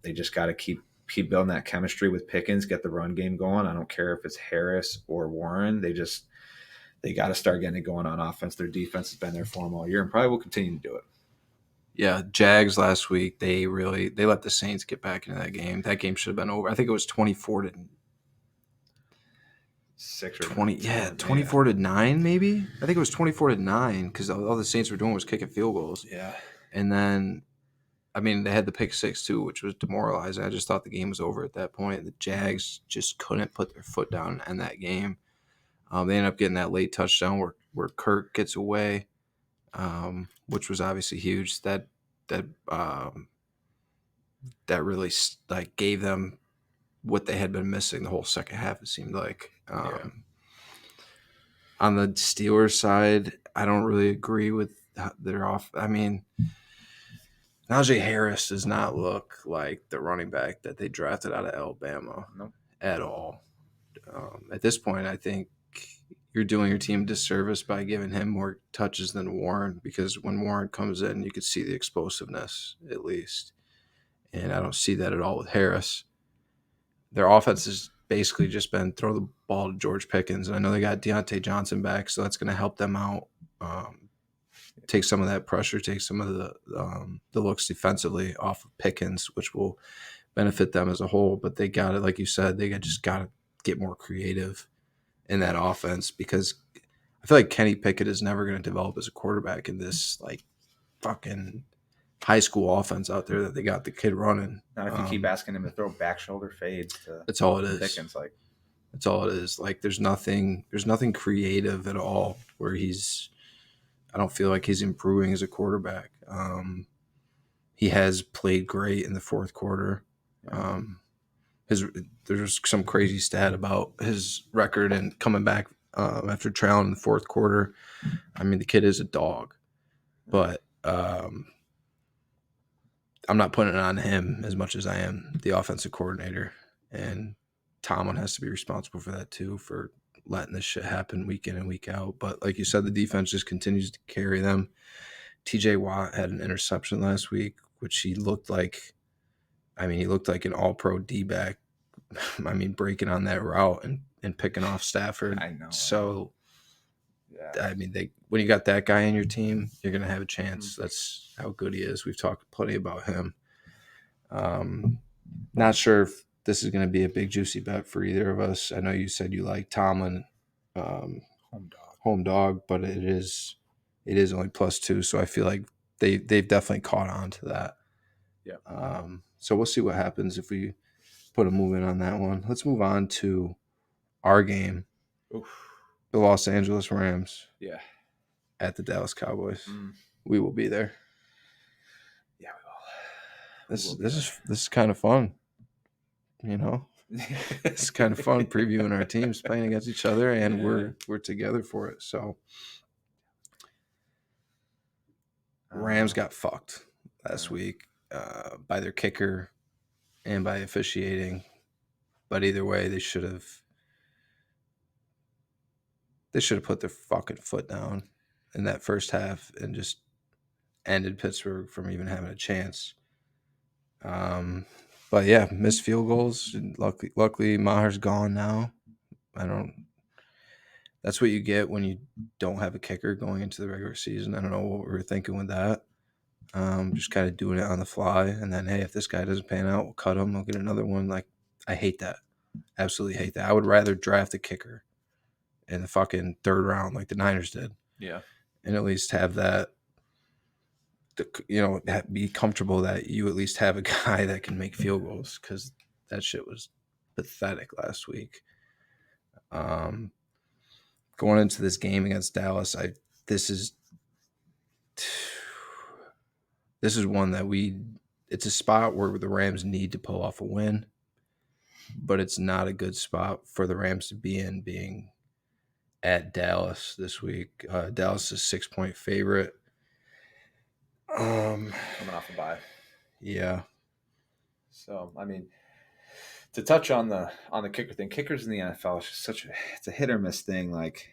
they just got to keep building that chemistry with Pickens, get the run game going. I don't care if it's Harris or Warren. They got to start getting it going on offense. Their defense has been there for them all year and probably will continue to do it. Yeah, Jags last week, they let the Saints get back into that game. That game should have been over. I think it was 24-6 or 20. Yeah, 24-9 maybe. I think it was 24-9, because all the Saints were doing was kicking field goals. Yeah, and then, I mean, they had the pick 6 too, which was demoralizing. I just thought the game was over at that point. The Jags just couldn't put their foot down in that game. They ended up getting that late touchdown where Kirk gets away, which was obviously huge. That really like gave them what they had been missing the whole second half, it seemed like. On the Steelers side, I don't really agree with their off. I mean, Najee Harris does not look like the running back that they drafted out of Alabama at all. At this point, I think you're doing your team a disservice by giving him more touches than Warren, because when Warren comes in, you could see the explosiveness at least. And I don't see that at all with Harris. Their offense has basically just been throw the ball to George Pickens. And I know they got Deontay Johnson back, so that's going to help them out. Take some of that pressure, take some of the looks defensively off of Pickens, which will benefit them as a whole. But they got it, like you said, they just got to get more creative in that offense, because I feel like Kenny Pickett is never going to develop as a quarterback in this like fucking high school offense out there that they got the kid running. Not if you keep asking him to throw back shoulder fades to that's all it is. Pickens, like that's all it is. Like there's nothing creative at all where he's I don't feel like he's improving as a quarterback. He has played great in the fourth quarter. There's some crazy stat about his record and coming back after trailing in the fourth quarter. I mean, the kid is a dog, but I'm not putting it on him as much as I am the offensive coordinator. And Tomlin has to be responsible for that too, for letting this shit happen week in and week out. But like you said, the defense just continues to carry them. TJ Watt had an interception last week, which he looked like an all-pro D-back. I mean, breaking on that route and picking off Stafford. I know. So, Yeah. I mean, when you got that guy in your team, you're going to have a chance. That's how good he is. We've talked plenty about him. Not sure if this is going to be a big juicy bet for either of us. I know you said you like Tomlin, home dog, but it is only +2, so I feel like they've definitely caught on to that. Yeah. So we'll see what happens if we put a move in on that one. Let's move on to our game. Oof. The Los Angeles Rams. Yeah. At the Dallas Cowboys. We will be there. Yeah, we will. This is kind of fun. You know? It's kind of fun previewing our teams playing against each other, and we're together for it. So Rams got fucked last week by their kicker and by officiating. But either way, they should have put their fucking foot down in that first half and just ended Pittsburgh from even having a chance. But yeah, missed field goals. And luckily, Maher's gone now. That's what you get when you don't have a kicker going into the regular season. I don't know what we were thinking with that. Just kind of doing it on the fly. And then, hey, if this guy doesn't pan out, we'll cut him. We'll get another one. Like, I hate that. Absolutely hate that. I would rather draft a kicker in the fucking third round like the Niners did. Yeah. And at least have that, be comfortable that you at least have a guy that can make field goals, because that shit was pathetic last week. Going into this game against Dallas, this is one that it's a spot where the Rams need to pull off a win, but it's not a good spot for the Rams to be in, being at Dallas this week. Dallas is 6-point favorite. Coming off a bye. Yeah. So, I mean, to touch on the kicker thing, kickers in the NFL is just it's a hit or miss thing. Like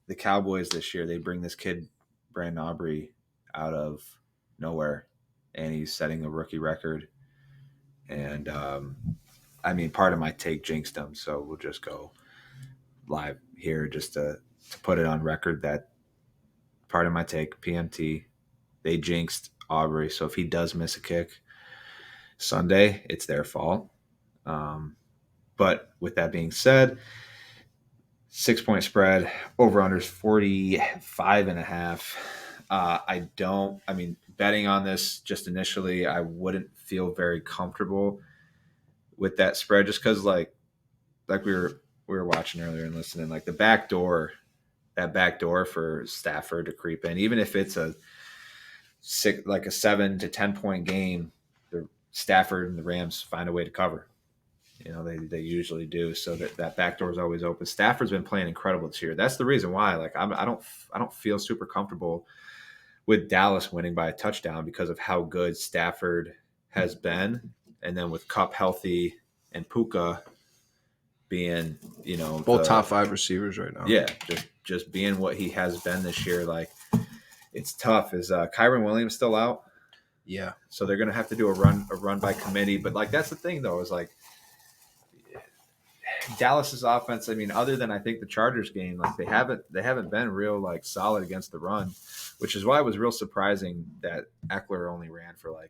the Cowboys this year, they bring this kid Brandon Aubrey out of nowhere, and he's setting a rookie record. And I mean, part of my take jinxed him, so we'll just go live here just to put it on record that part of my take, PMT, they jinxed Aubrey. So if he does miss a kick Sunday, it's their fault. But with that being said, 6-point spread, over unders 45.5. Betting on this just initially, I wouldn't feel very comfortable with that spread, just because like we were watching earlier and listening, like that back door for Stafford to creep in, even if it's a 7 to 10 point game, the Stafford and the Rams find a way to cover. They usually do. So that back door is always open. Stafford's been playing incredible this year. That's the reason why. Like I don't feel super comfortable with Dallas winning by a touchdown because of how good Stafford has been, and then with Kupp healthy and Puka being both top 5 receivers right now. Yeah, just being what he has been this year. Like it's tough. Is Kyren Williams still out? Yeah. So they're gonna have to do a run by committee. But like that's the thing though, is like Dallas's offense, I mean, other than I think the Chargers game, like they haven't been real like solid against the run, which is why it was real surprising that Eckler only ran for like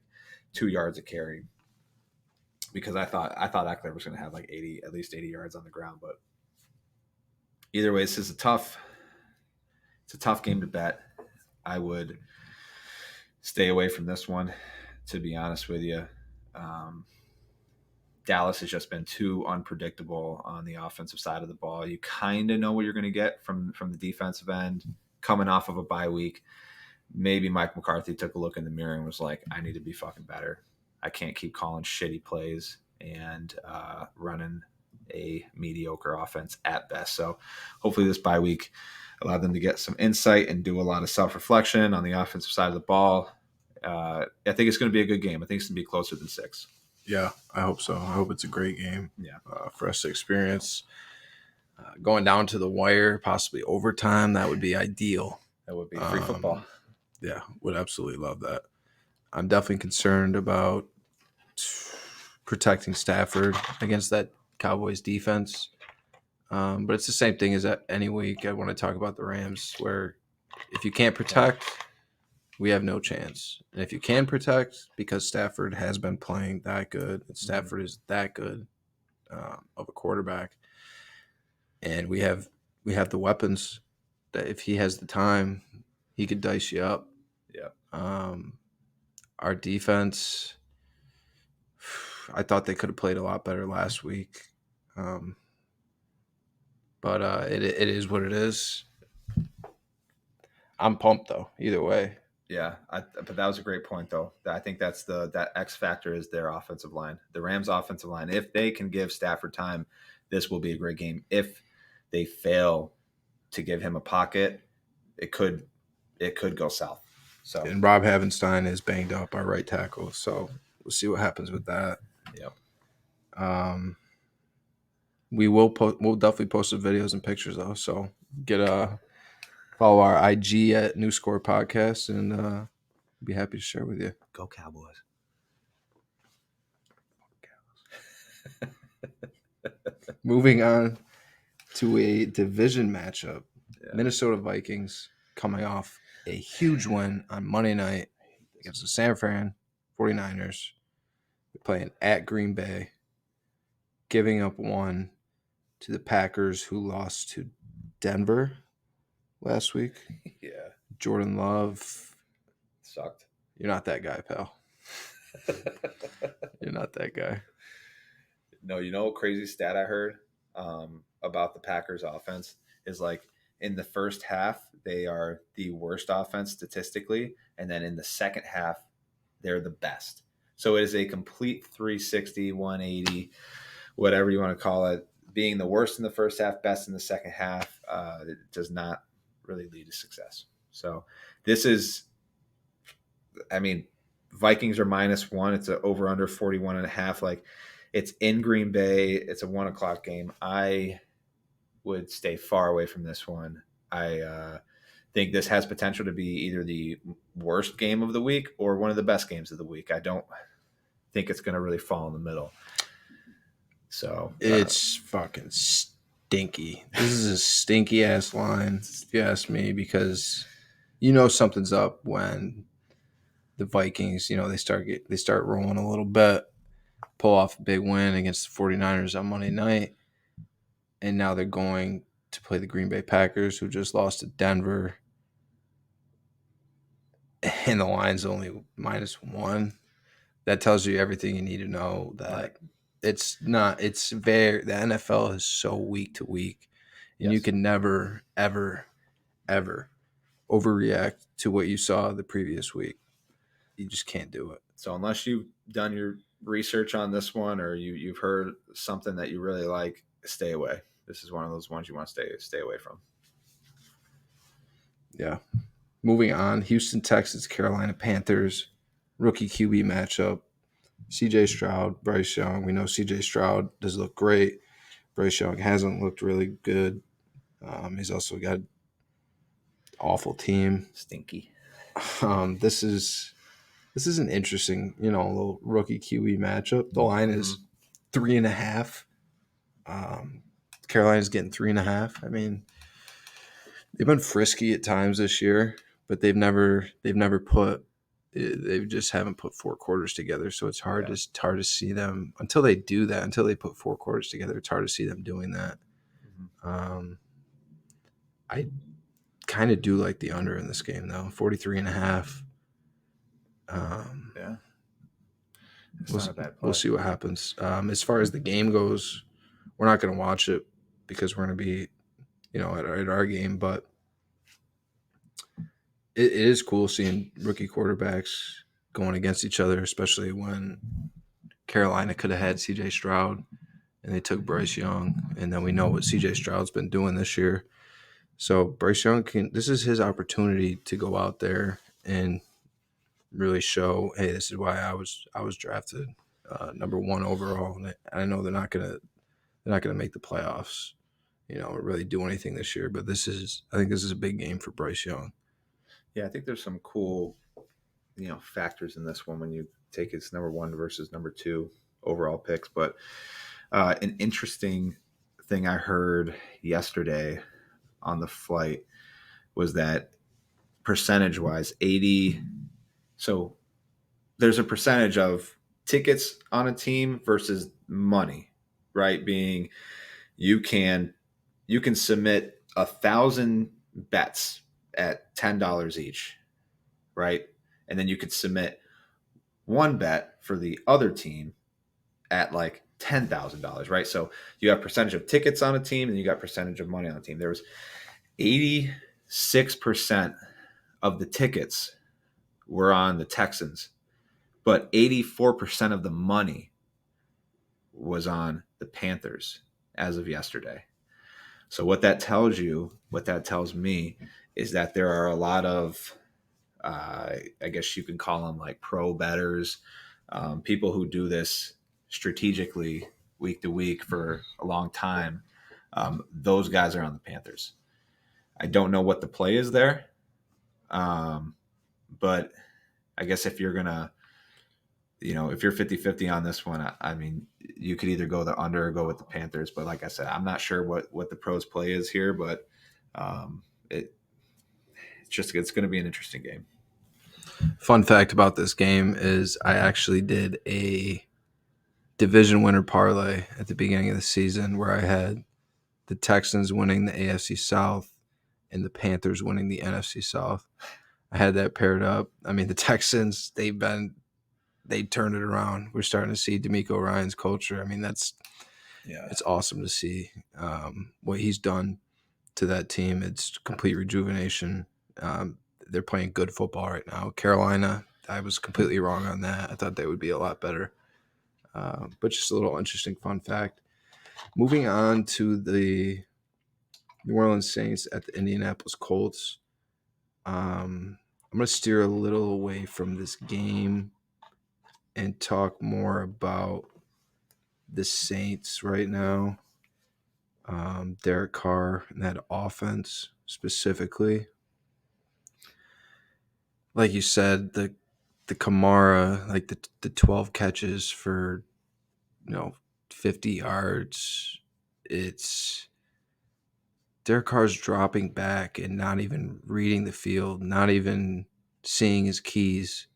2 yards a carry, because I thought Eckler was going to have like at least 80 yards on the ground. But either way, this is a tough game to bet. I would stay away from this one, to be honest with you. Dallas has just been too unpredictable on the offensive side of the ball. You kind of know what you're going to get from the defensive end coming off of a bye week. maybe Mike McCarthy took a look in the mirror and was like, I need to be fucking better. I can't keep calling shitty plays and running a mediocre offense at best. So hopefully this bye week allowed them to get some insight and do a lot of self-reflection on the offensive side of the ball. I think it's going to be a good game. I think it's going to be closer than 6. Yeah, I hope so. I hope it's a great game. Yeah. For us to experience. Going down to the wire, possibly overtime, that would be ideal. That would be free football. Yeah, would absolutely love that. I'm definitely concerned about protecting Stafford against that Cowboys defense. But it's the same thing as any week. I want to talk about the Rams, where if you can't protect, we have no chance. And if you can protect, because Stafford has been playing that good, and Stafford is that good of a quarterback, and we have the weapons that if he has the time, he could dice you up. Yeah. Our defense, I thought they could have played a lot better last week. But it is what it is. I'm pumped though. Either way. Yeah, but that was a great point though. I think that's that X factor is their offensive line, the Rams' offensive line. If they can give Stafford time, this will be a great game. If they fail to give him a pocket, it could go south. So and Rob Havenstein is banged up, our right tackle. So we'll see what happens with that. Yep. We'll definitely post some videos and pictures though. So follow our IG at New Score Podcast, and be happy to share with you. Go Cowboys. Moving on to a division matchup. Yeah. Minnesota Vikings coming off a huge win on Monday night against the San Fran 49ers. They're playing at Green Bay, giving up one to the Packers, who lost to Denver last week. Yeah. Jordan Love. Sucked. You're not that guy, pal. You're not that guy. No, you know, a crazy stat I heard about the Packers offense is like in the first half, they are the worst offense statistically. And then in the second half, they're the best. So it is a complete 360, 180, whatever you want to call it. Being the worst in the first half, best in the second half, it does not really lead to success. So this is, I mean, Vikings are -1. It's an over under 41.5. Like, it's in Green Bay. It's a 1:00 game. I would stay far away from this one. I think this has potential to be either the worst game of the week or one of the best games of the week. I don't think it's going to really fall in the middle. So it's fucking stinky. This is a stinky ass line, if you ask me, because you know something's up when the Vikings, you know, they start rolling a little bit, pull off a big win against the 49ers on Monday night, and now they're going to play the Green Bay Packers, who just lost to Denver, and the line's only -1. That tells you everything you need to know. That the NFL is so week to week, and you can never, ever, ever overreact to what you saw the previous week. You just can't do it. So unless you've done your research on this one, or you've heard something that you really like, stay away. This is one of those ones you want to stay away from. Yeah. Moving on, Houston Texans, Carolina Panthers, rookie QB matchup. CJ Stroud, Bryce Young. We know CJ Stroud does look great. Bryce Young hasn't looked really good. He's also got an awful team. Stinky. This is an interesting, little rookie QB matchup. The line is 3.5. Carolina's getting 3.5. I mean, they've been frisky at times this year, but they just haven't put 4 quarters together. So it's hard to see them until they do that. Until they put 4 quarters together, it's hard to see them doing that. I kind of do like the under in this game though, 43.5. Yeah. We'll see what happens. As far as the game goes, we're not going to watch it because we're going to be, at our game. But It is cool seeing rookie quarterbacks going against each other, especially when Carolina could have had C.J. Stroud and they took Bryce Young, and then we know what C.J. Stroud's been doing this year. So Bryce Young this is his opportunity to go out there and really show, hey, this is why I was drafted number 1 overall. And I know they're not gonna make the playoffs, or really do anything this year. But I think this is a big game for Bryce Young. Yeah, I think there's some cool, factors in this one when you take his number 1 versus number 2 overall picks. But an interesting thing I heard yesterday on the flight was that percentage-wise, 80. So there's a percentage of tickets on a team versus money, right? Being you can submit 1,000 bets at $10 each, right? And then you could submit one bet for the other team at like $10,000, right? So you have percentage of tickets on a team and you got percentage of money on a team. There was 86% of the tickets were on the Texans, but 84% of the money was on the Panthers as of yesterday. So what that tells me is that there are a lot of, I guess you can call them like pro bettors, people who do this strategically week to week for a long time. Those guys are on the Panthers. I don't know what the play is there, but I guess if you're going to, if you're 50-50 on this one, I mean, you could either go the under or go with the Panthers. But like I said, I'm not sure what the pros play is here, but it's going to be an interesting game. Fun fact about this game is I actually did a division winner parlay at the beginning of the season where I had the Texans winning the AFC South and the Panthers winning the NFC South. I had that paired up. I mean, the Texans, they turned it around. We're starting to see DeMeco Ryans' culture. I mean, it's awesome to see what he's done to that team. It's complete rejuvenation. They're playing good football right now. Carolina, I was completely wrong on that. I thought they would be a lot better. But just a little interesting fun fact. Moving on to the New Orleans Saints at the Indianapolis Colts. I'm going to steer a little away from this game and talk more about the Saints right now. Derek Carr and that offense specifically. Like you said, the Kamara, like the 12 catches for 50 yards. It's Derek Carr's dropping back and not even reading the field, not even seeing his keys,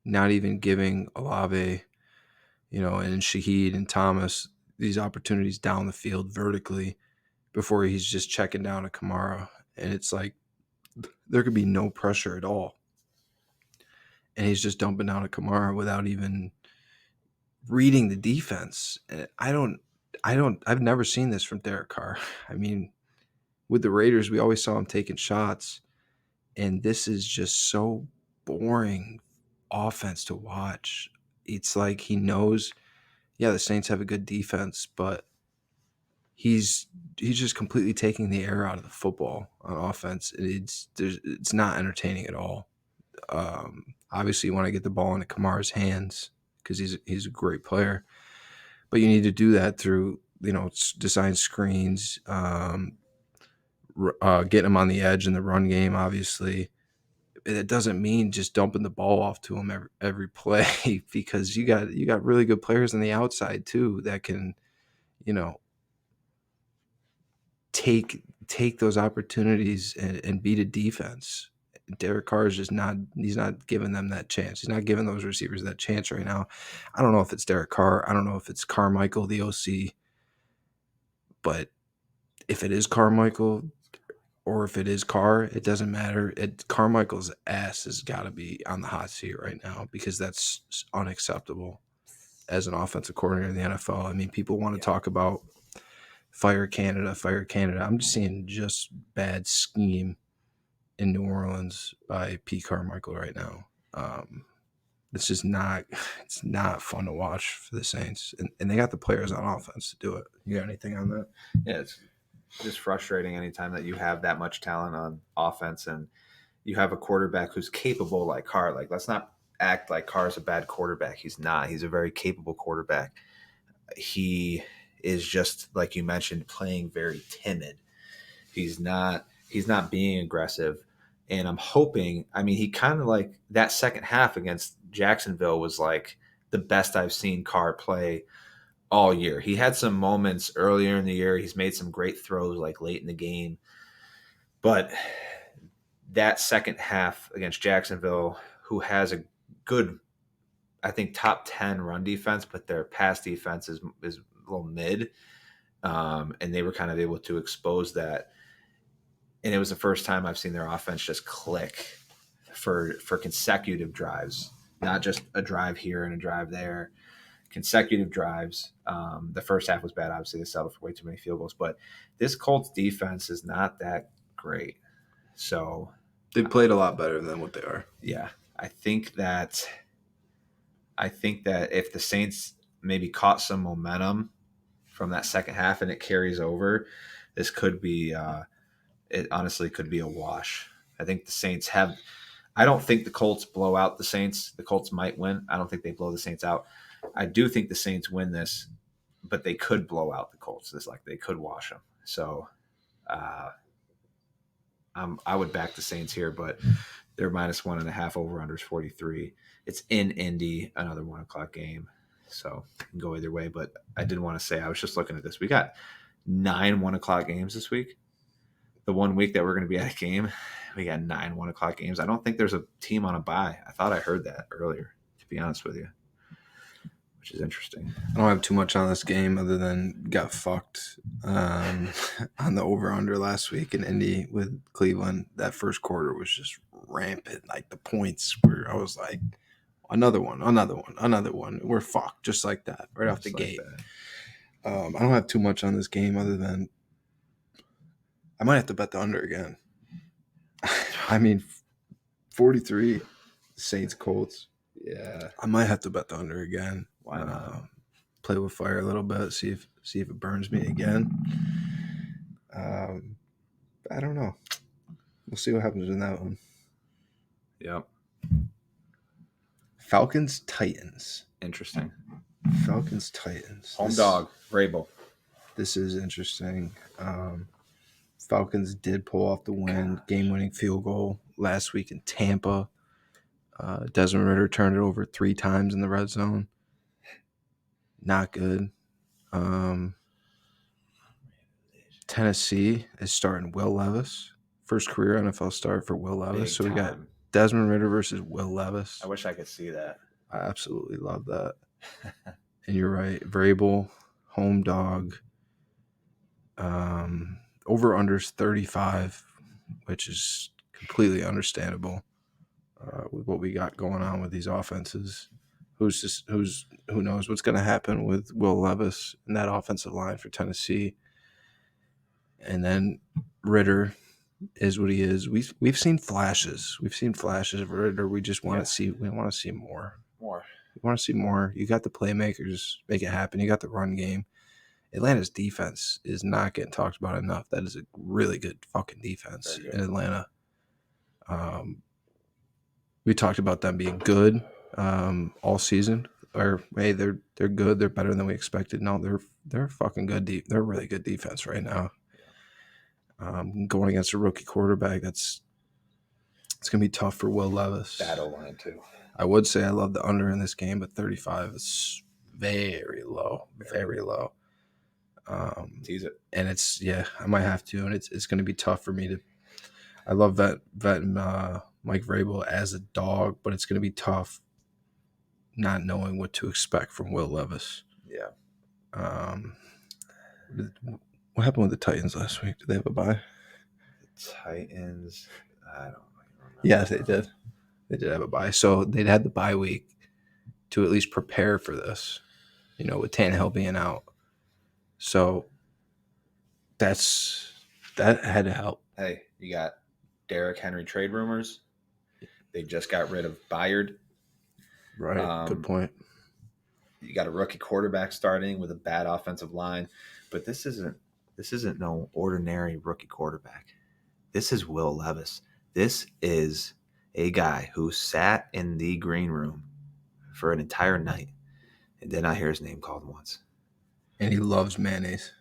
not even giving Olave, and Shaheed and Thomas these opportunities down the field vertically before he's just checking down a Kamara. And it's like there could be no pressure at all. And he's just dumping down a Kamara without even reading the defense. And I've never seen this from Derek Carr. I mean, with the Raiders, we always saw him taking shots. And this is just so boring offense to watch. It's like he knows, the Saints have a good defense, but he's just completely taking the air out of the football on offense. It's not entertaining at all. Obviously, you want to get the ball into Kamara's hands because he's a great player, but you need to do that through design screens, getting him on the edge in the run game. Obviously, it doesn't mean just dumping the ball off to him every play because you got really good players on the outside too that can take those opportunities and beat a defense. Derek Carr is just he's not giving them that chance. He's not giving those receivers that chance right now. I don't know if it's Derek Carr. I don't know if it's Carmichael, the OC. But if it is Carmichael or if it is Carr, it doesn't matter. Carmichael's ass has got to be on the hot seat right now because that's unacceptable as an offensive coordinator in the NFL. I mean, people want to talk about fire Canada. I'm just seeing just bad scheme in New Orleans by Pete Carmichael right now. It's just not fun to watch for the Saints, and they got the players on offense to do it. You got anything on that? Yeah, it's just frustrating anytime that you have that much talent on offense and you have a quarterback who's capable like Carr. Like, let's not act like Carr's a bad quarterback. He's not. He's a very capable quarterback. He is just like you mentioned, playing very timid. He's not being aggressive. And I'm hoping, I mean, he kind of like that second half against Jacksonville was like the best I've seen Carr play all year. He had some moments earlier in the year. He's made some great throws like late in the game. But that second half against Jacksonville, who has a good, I think, top 10 run defense, but their pass defense is a little mid. And they were kind of able to expose that. And it was the first time I've seen their offense just click for consecutive drives, not just a drive here and a drive there. Consecutive drives. The first half was bad. Obviously, they settled for way too many field goals. But this Colts defense is not that great. So they played a lot better than what they are. Yeah, I think that if the Saints maybe caught some momentum from that second half and it carries over, this could be it honestly could be a wash. I think the Saints have – I don't think the Colts blow out the Saints. The Colts might win. I don't think they blow the Saints out. I do think the Saints win this, but they could blow out the Colts. It's like they could wash them. So I would back the Saints here, but they're -1.5 over-unders 43. It's in Indy, another 1 o'clock game. So it can go either way. But I did want to say, I was just looking at this. We got 9 1 o'clock games this week. The 1 week that we're going to be at a game, we got 9 1 o'clock games. I don't think there's a team on a bye. I thought I heard that earlier, to be honest with you, which is interesting. I don't have too much on this game other than got fucked on the over-under last week in Indy with Cleveland. That first quarter was just rampant. Like the points where I was like, another one. We're fucked just like that right off the gate. I don't have too much on this game other than I might have to bet the under again. I mean, 43 Saints Colts. Yeah, I might have to bet the under again. Why not? Play with fire a little bit, see if it burns me again. I don't know. We'll see what happens in that one. Yep. Falcons Titans. Interesting. Falcons Titans. Home dog, Vrabel. This is interesting. Falcons did pull off the win, game-winning field goal last week in Tampa. Desmond Ridder turned it over 3 times in the red zone. Not good. Tennessee is starting Will Levis. First career NFL start for Will Levis. So we got Desmond Ridder versus Will Levis. I wish I could see that. I absolutely love that. And you're right. Vrabel, home dog. Over-unders 35, which is completely understandable with what we got going on with these offenses. Who knows what's going to happen with Will Levis and that offensive line for Tennessee. And then Ridder is what he is. We've seen flashes. We've seen flashes of Ridder. We just want to see. We want to see more. We want to see more. You got the playmakers, make it happen. You got the run game. Atlanta's defense is not getting talked about enough. That is a really good fucking defense in Atlanta. We talked about them being good all season. Or hey, they're good. They're better than we expected. No, they're fucking good. They're a really good defense right now. Going against a rookie quarterback, it's gonna be tough for Will Levis. Bad O-line too. I would say I love the under in this game, but 35 is very low. Very low. Tease it. And it's I might have to, and it's going to be tough for me to. I love that Mike Vrabel as a dog, but it's going to be tough not knowing what to expect from Will Levis. Yeah. What happened with the Titans last week? Did they have a bye? The Titans, I don't remember. Yes, they did. They did have a bye, so they'd had the bye week to at least prepare for this. With Tannehill being out. So that had to help. Hey, you got Derrick Henry trade rumors. They just got rid of Bayard. Right. Good point. You got a rookie quarterback starting with a bad offensive line, but this isn't no ordinary rookie quarterback. This is Will Levis. This is a guy who sat in the green room for an entire night and did not hear his name called once. And he loves mayonnaise.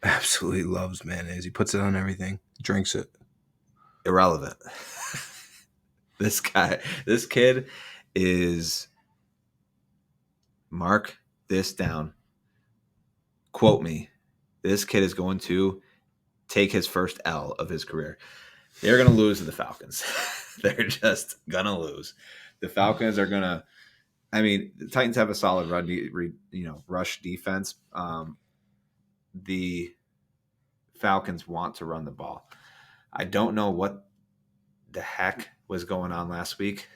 Absolutely loves mayonnaise. He puts it on everything. Drinks it. Irrelevant. This kid is, mark this down. Quote me. This kid is going to take his first L of his career. They're going to lose to the Falcons. They're just going to lose. The Falcons are going to, the Titans have a solid rush defense. The Falcons want to run the ball. I don't know what the heck was going on last week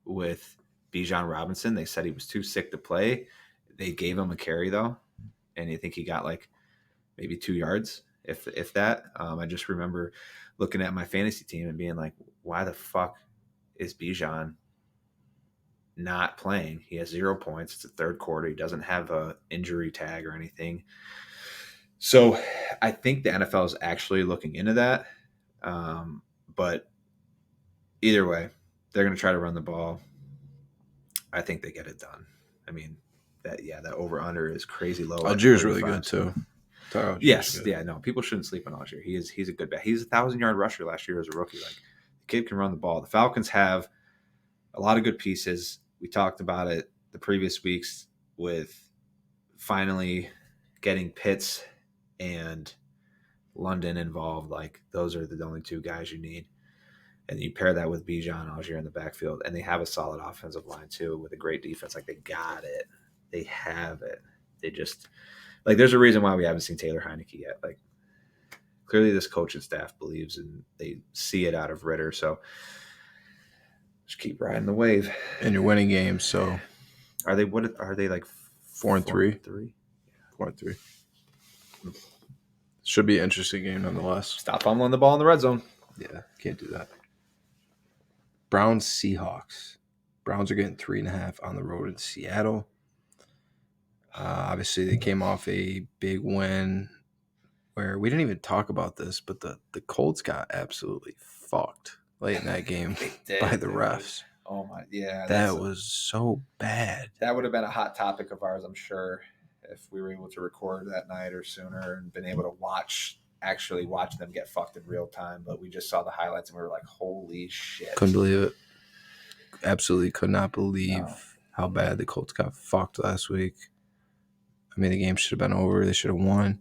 with Bijan Robinson. They said he was too sick to play. They gave him a carry though, and you think he got like maybe 2 yards, if that. I just remember looking at my fantasy team and being like, why the fuck is Bijan not playing? He has 0 points. It's the third quarter. He doesn't have a injury tag or anything. So I think the NFL is actually looking into that. But either way, they're going to try to run the ball. I think they get it done. That over-under is crazy low. Algiers really good too. Yes, good. Yeah, no, people shouldn't sleep on Algier. He's a good back. He's a 1,000-yard rusher last year as a rookie. Like, the kid can run the ball. The Falcons have a lot of good pieces. We talked about it the previous weeks with finally getting Pitts and London involved. Like, those are the only 2 guys you need. And you pair that with Bijan and Algier in the backfield, and they have a solid offensive line too with a great defense. Like, they got it. They have it. They just, like, there's a reason why we haven't seen Taylor Heineke yet. Like, clearly this coaching staff believes and they see it out of Ritter. So just keep riding the wave. And you're winning games. So are they like 4-3? 4-3. Should be an interesting game nonetheless. Stop fumbling the ball in the red zone. Yeah, can't do that. Browns Seahawks. Browns are getting 3.5 on the road in Seattle. Obviously, they came off a big win where we didn't even talk about this, but the Colts got absolutely fucked late in that game by the refs. Oh my, yeah, that was so bad. That would have been a hot topic of ours, I'm sure, if we were able to record that night or sooner and been able to actually watch them get fucked in real time. But we just saw the highlights and we were like, holy shit. Couldn't believe it. Absolutely could not believe how bad the Colts got fucked last week. The game should have been over. They should have won.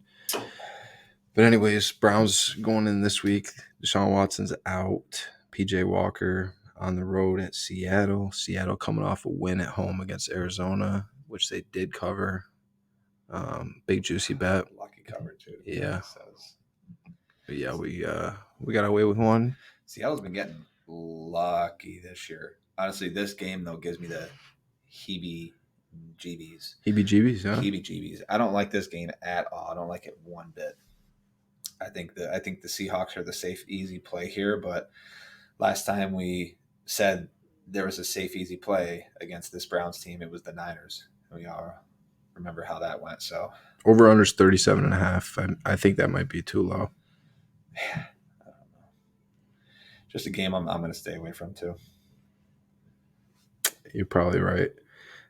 But anyways, Browns going in this week. Deshaun Watson's out. PJ Walker on the road at Seattle. Seattle coming off a win at home against Arizona, which they did cover. Big juicy bet. Lucky cover too. Yeah. But yeah, we got away with one. Seattle's been getting lucky this year. Honestly, this game though gives me the heebie-jeebies. Heebie-jeebies, yeah. Heebie-jeebies. I don't like this game at all. I don't like it one bit. I think the Seahawks are the safe, easy play here. But last time we said there was a safe, easy play against this Browns team, it was the Niners. We all remember how that went. So over/under's 37.5. I think that might be too low. I don't know. Just a game I'm going to stay away from too. You're probably right.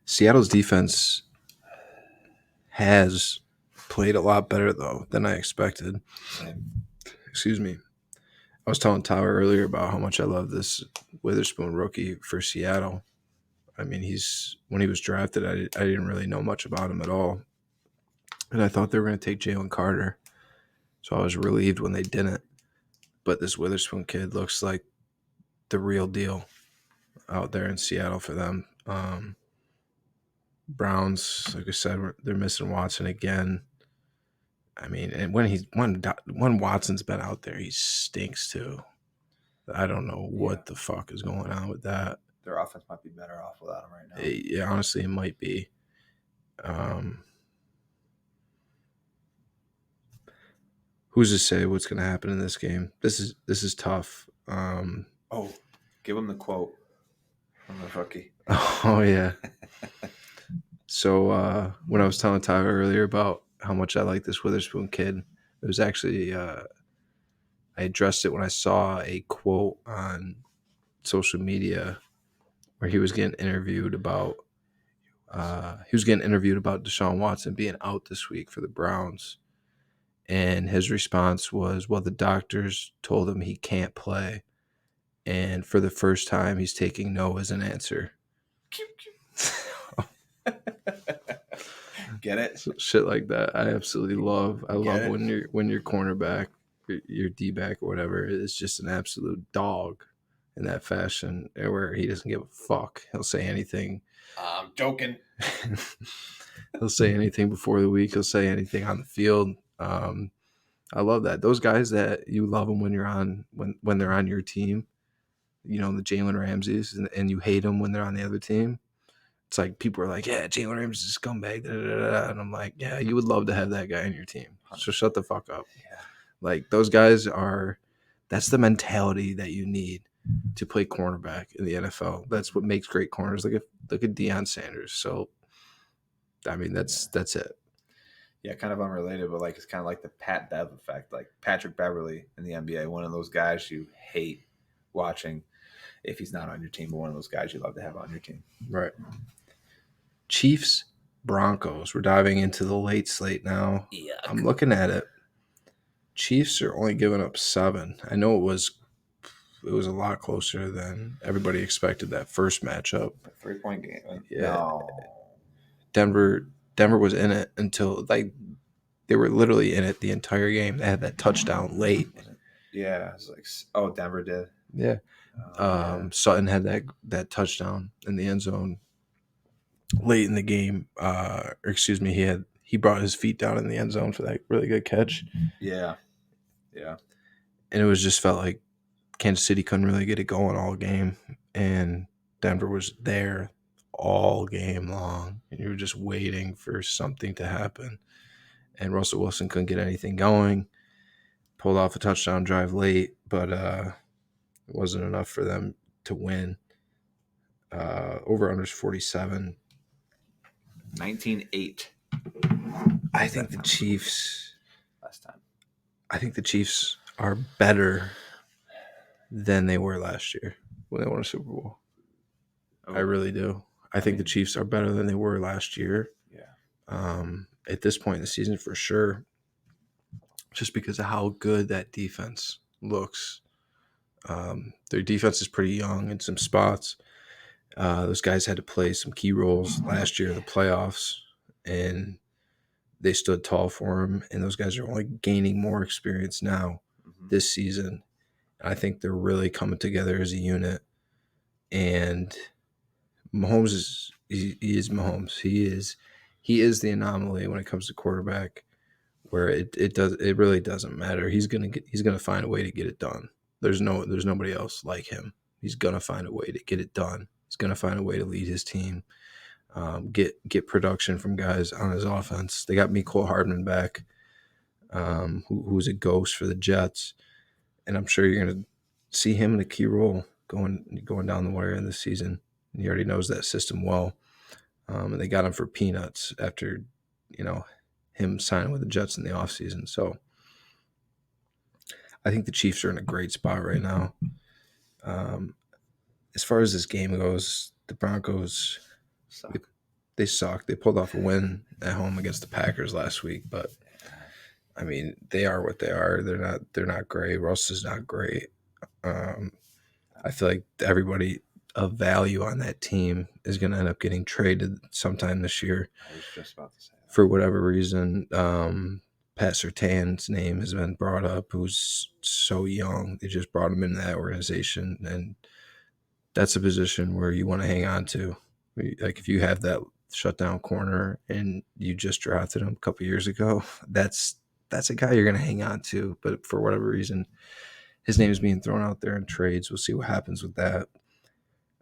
Seattle's defense has played a lot better, though, than I expected. Excuse me. I was telling Tyler earlier about how much I love this Witherspoon rookie for Seattle. When he was drafted, I didn't really know much about him at all. And I thought they were going to take Jalen Carter. So I was relieved when they didn't. But this Witherspoon kid looks like the real deal out there in Seattle for them. Browns, like I said, they're missing Watson again. And when Watson's been out there, he stinks too. I don't know what the fuck is going on with that. Their offense might be better off without him right now. Yeah, honestly, it might be. who's to say what's going to happen in this game? This is tough. Oh, give him the quote from the rookie. Oh yeah. So when I was telling Tyler earlier about how much I like this Witherspoon kid, it was actually I addressed it when I saw a quote on social media where he was getting interviewed about Deshaun Watson being out this week for the Browns, and his response was, "Well, the doctors told him he can't play, and for the first time, he's taking no as an answer." Get it? So shit like that, I absolutely love. I love it? when your cornerback, your D back or whatever, is just an absolute dog in that fashion, where he doesn't give a fuck. He'll say anything. I'm joking. He'll say anything before the week. He'll say anything on the field. I love that. Those guys that you love them when you're on when they're on your team, you know, the Jalen Ramseys, and you hate them when they're on the other team. It's like people are like, yeah, Jalen Ramsey's a scumbag, da, da, da, da. And I'm like, yeah, you would love to have that guy on your team. So shut the fuck up. Yeah. Like those guys are. That's the mentality that you need to play cornerback in the NFL. That's what makes great corners. Look at Deion Sanders. So, I mean, that's it. Yeah, kind of unrelated, but like it's kind of like the Pat Bev effect, like Patrick Beverly in the NBA, one of those guys you hate watching if he's not on your team, but one of those guys you love to have on your team. Right. Chiefs, Broncos. We're diving into the late slate now. Yeah, I'm looking at it. Chiefs are only giving up 7. I know it was a lot closer than everybody expected that first matchup. 3-point game. Yeah. No. Denver was in it until they were literally in it the entire game. They had that touchdown late. Yeah, it's like Denver did. Yeah. Sutton had that touchdown in the end zone late in the game. He brought his feet down in the end zone for that really good catch. Yeah. And it was just felt like Kansas City couldn't really get it going all game, and Denver was there all game long, and you were just waiting for something to happen. And Russell Wilson couldn't get anything going. Pulled off a touchdown drive late, but it wasn't enough for them to win. Over unders 47. 19-8. I think the Chiefs. Last time. I think the Chiefs are better than they were last year when they won a Super Bowl. I really do. I think the Chiefs are better than they were last year. Yeah. At this point in the season, for sure, just because of how good that defense looks. Their defense is pretty young in some spots. Those guys had to play some key roles last year in the playoffs, and they stood tall for them. And those guys are only gaining more experience now this season. I think they're really coming together as a unit. And Mahomes is Mahomes. He is the anomaly when it comes to quarterback, where it really doesn't matter. He's gonna find a way to get it done. There's nobody else like him. He's gonna find a way to get it done. He's gonna find a way to lead his team. Get production from guys on his offense. They got Mecole Hardman back, who's a ghost for the Jets, and I'm sure you're gonna see him in a key role going down the wire in this season. He already knows that system well, and they got him for peanuts after him signing with the Jets in the offseason. So I think the Chiefs are in a great spot right now. As far as this game goes, the Broncos they suck. They pulled off a win at home against the Packers last week, but I mean, they are what they are. They're not great. Russ is not great. I feel like everybody of value on that team is going to end up getting traded sometime this year. I was just about to say that. For whatever reason. Pat Surtain's name has been brought up, who's so young. They just brought him into that organization, and that's a position where you want to hang on to. Like if you have that shutdown corner and you just drafted him a couple years ago, that's a guy you're going to hang on to. But for whatever reason, his name is being thrown out there in trades. We'll see what happens with that.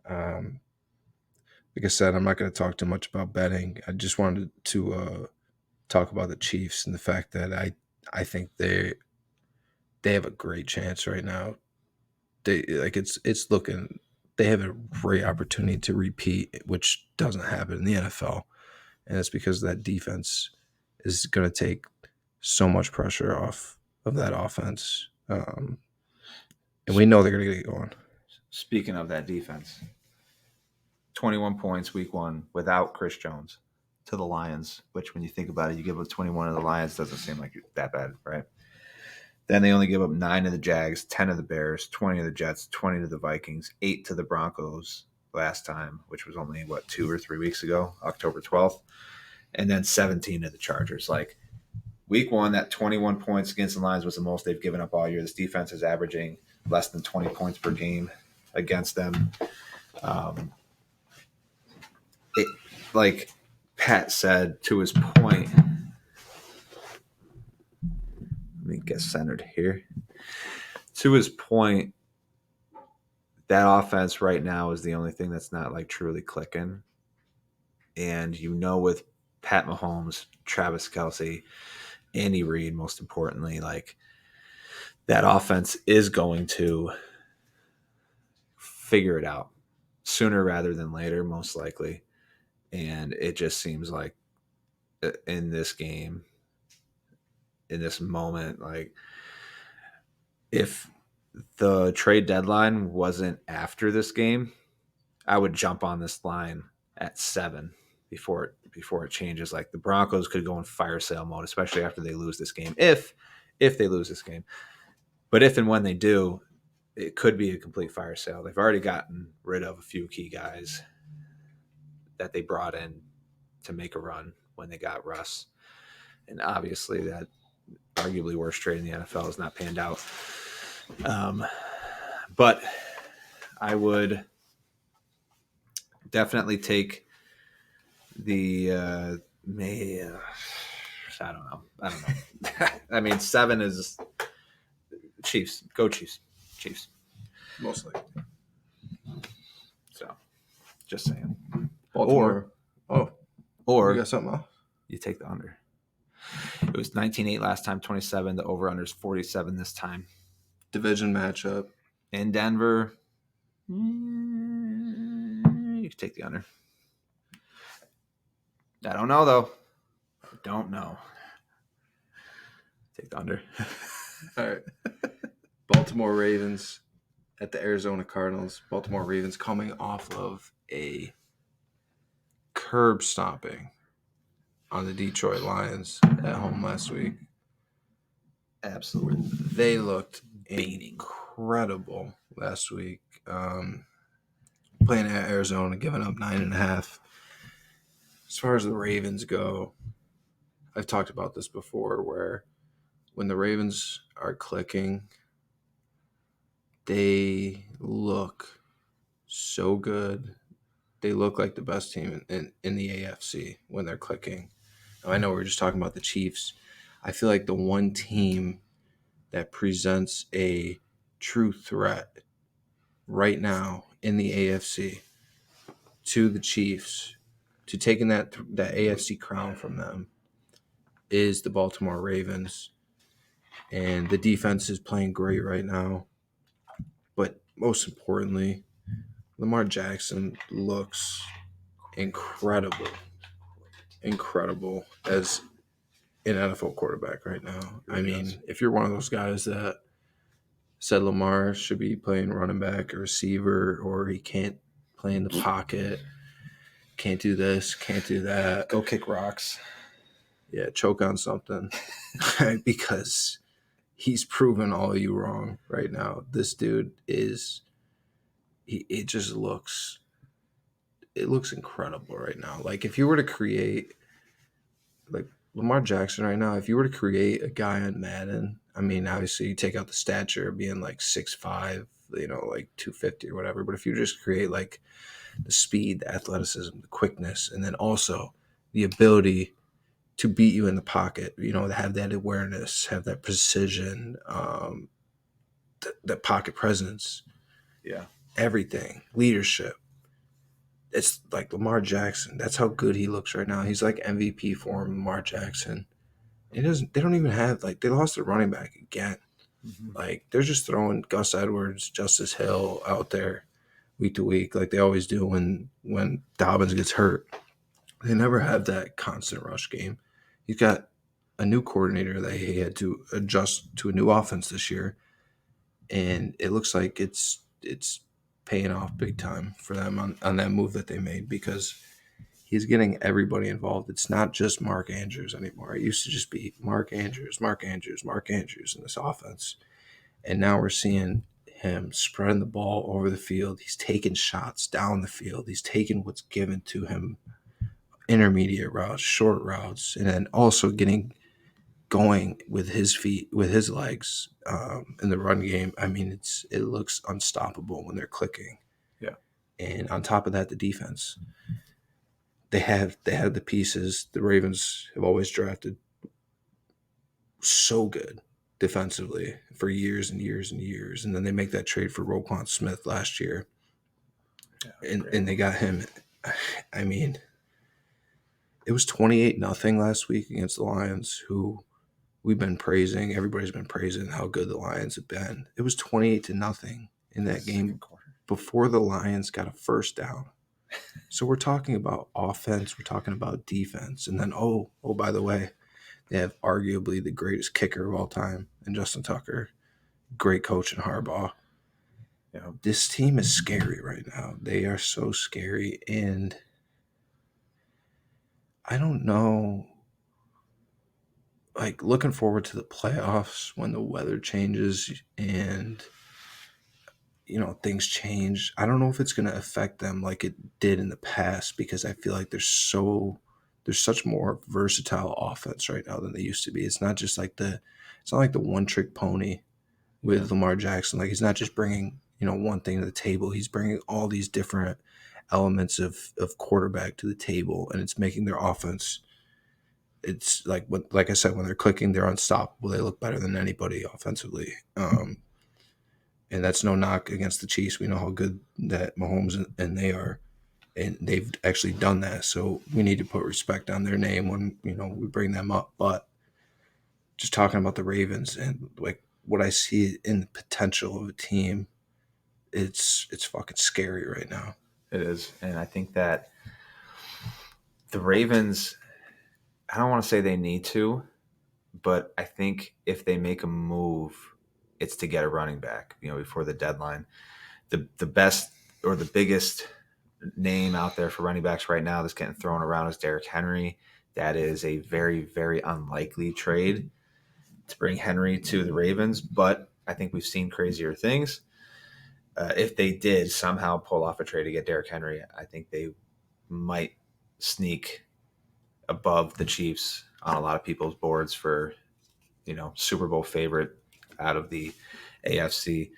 Like I said, I'm not going to talk too much about betting. I just wanted to talk about the Chiefs and the fact that I think they have a great chance right now. It's looking. They have a great opportunity to repeat, which doesn't happen in the NFL, and it's because that defense is going to take so much pressure off of that offense, and we know they're going to get it going. Speaking of that defense, 21 points week 1 without Chris Jones to the Lions, which when you think about it, you give up 21 to the Lions, doesn't seem like that bad, right? Then they only give up 9 to the Jags, 10 to the Bears, 20 to the Jets, 20 to the Vikings, 8 to the Broncos last time, which was only, 2 or 3 weeks ago, October 12th, and then 17 to the Chargers. Like, week 1, that 21 points against the Lions was the most they've given up all year. This defense is averaging less than 20 points per game against them. Like Pat said, to his point, let me get centered here. To his point, that offense right now is the only thing that's not like truly clicking. And with Pat Mahomes, Travis Kelce, Andy Reid, most importantly, like that offense is going to figure it out sooner rather than later, most likely. And it just seems like in this game, in this moment, like if the trade deadline wasn't after this game, I would jump on this line at 7 before it changes. Like the Broncos could go in fire sale mode, especially after they lose this game. If they lose this game, but if and when they do, it could be a complete fire sale. They've already gotten rid of a few key guys that they brought in to make a run when they got Russ, and obviously that arguably worst trade in the NFL has not panned out. But I would definitely take the I don't know. I mean, 7 is Chiefs. Go Chiefs. Chiefs. Mostly. So, just saying. Baltimore. Or you got something else? You take the under. It was 19-8 last time, 27. The over-under is 47 this time. Division matchup. In Denver, you can take the under. I don't know, though. I don't know. Take the under. All right. Baltimore Ravens at the Arizona Cardinals. Baltimore Ravens coming off of a curb stomping on the Detroit Lions at home last week. Absolutely. They looked incredible last week. Playing at Arizona, giving up 9.5. As far as the Ravens go, I've talked about this before, where when the Ravens are clicking, they look so good. They look like the best team in the AFC when they're clicking. Now, I know we're just talking about the Chiefs. I feel like the one team that presents a true threat right now in the AFC to the Chiefs, to taking that AFC crown from them, is the Baltimore Ravens. And the defense is playing great right now. But most importantly, Lamar Jackson looks incredible as an NFL quarterback right now. I mean, if you're one of those guys that said Lamar should be playing running back or receiver, or he can't play in the pocket, can't do this, can't do that, go kick rocks. Yeah, choke on something. Because he's proven all of you wrong right now. This dude is it looks incredible right now. Like if you were to create like Lamar Jackson right now, if you were to create a guy on Madden, I mean, obviously you take out the stature of being like 6'5", like 250 or whatever, but if you just create like the speed, the athleticism, the quickness, and then also the ability to beat you in the pocket, to have that awareness, have that precision, that pocket presence, everything, leadership. It's like Lamar Jackson. That's how good he looks right now. He's like MVP form, Lamar Jackson. They don't even have they lost their running back again. Like they're just throwing Gus Edwards, Justice Hill out there week to week, like they always do when Dobbins gets hurt. They never have that constant rush game. He's got a new coordinator that he had to adjust to a new offense this year, and it looks like it's paying off big time for them on that move that they made because he's getting everybody involved. It's not just Mark Andrews anymore. It used to just be Mark Andrews, Mark Andrews, Mark Andrews in this offense. And now we're seeing him spreading the ball over the field. He's taking shots down the field. He's taking what's given to him, intermediate routes, short routes, and then also getting going with his feet, with his legs in the run game. I mean, it looks unstoppable when they're clicking. Yeah. And on top of that, the defense. They have the pieces. The Ravens have always drafted so good defensively for years and years and years. And then they make that trade for Roquan Smith last year. Yeah, and they got him. I mean, it was 28-0 last week against the Lions, who we've been praising. Everybody's been praising how good the Lions have been. It was 28-0 in that game before the Lions got a first down. So we're talking about offense, we're talking about defense, and then oh by the way, they have arguably the greatest kicker of all time in Justin Tucker, great coach in Harbaugh. Yeah. This team is scary right now. They are so scary, and I don't know. Like looking forward to the playoffs when the weather changes and things change. I don't know if it's going to affect them like it did in the past because I feel like there's such more versatile offense right now than they used to be. It's not like the one trick pony with Lamar Jackson. Like he's not just bringing one thing to the table. He's bringing all these different elements of quarterback to the table, and it's making their offense. It's like I said, when they're clicking, they're unstoppable. They look better than anybody offensively. And that's no knock against the Chiefs. We know how good that Mahomes and they are, and they've actually done that. So we need to put respect on their name when we bring them up. But just talking about the Ravens and like what I see in the potential of a team, it's fucking scary right now. It is, and I think that the Ravens, I don't want to say they need to, but I think if they make a move, it's to get a running back, before the deadline. The best or the biggest name out there for running backs right now that's getting thrown around is Derrick Henry. That is a very, very unlikely trade to bring Henry to the Ravens, but I think we've seen crazier things. If they did somehow pull off a trade to get Derrick Henry, I think they might sneak above the Chiefs on a lot of people's boards for, Super Bowl favorite out of the AFC.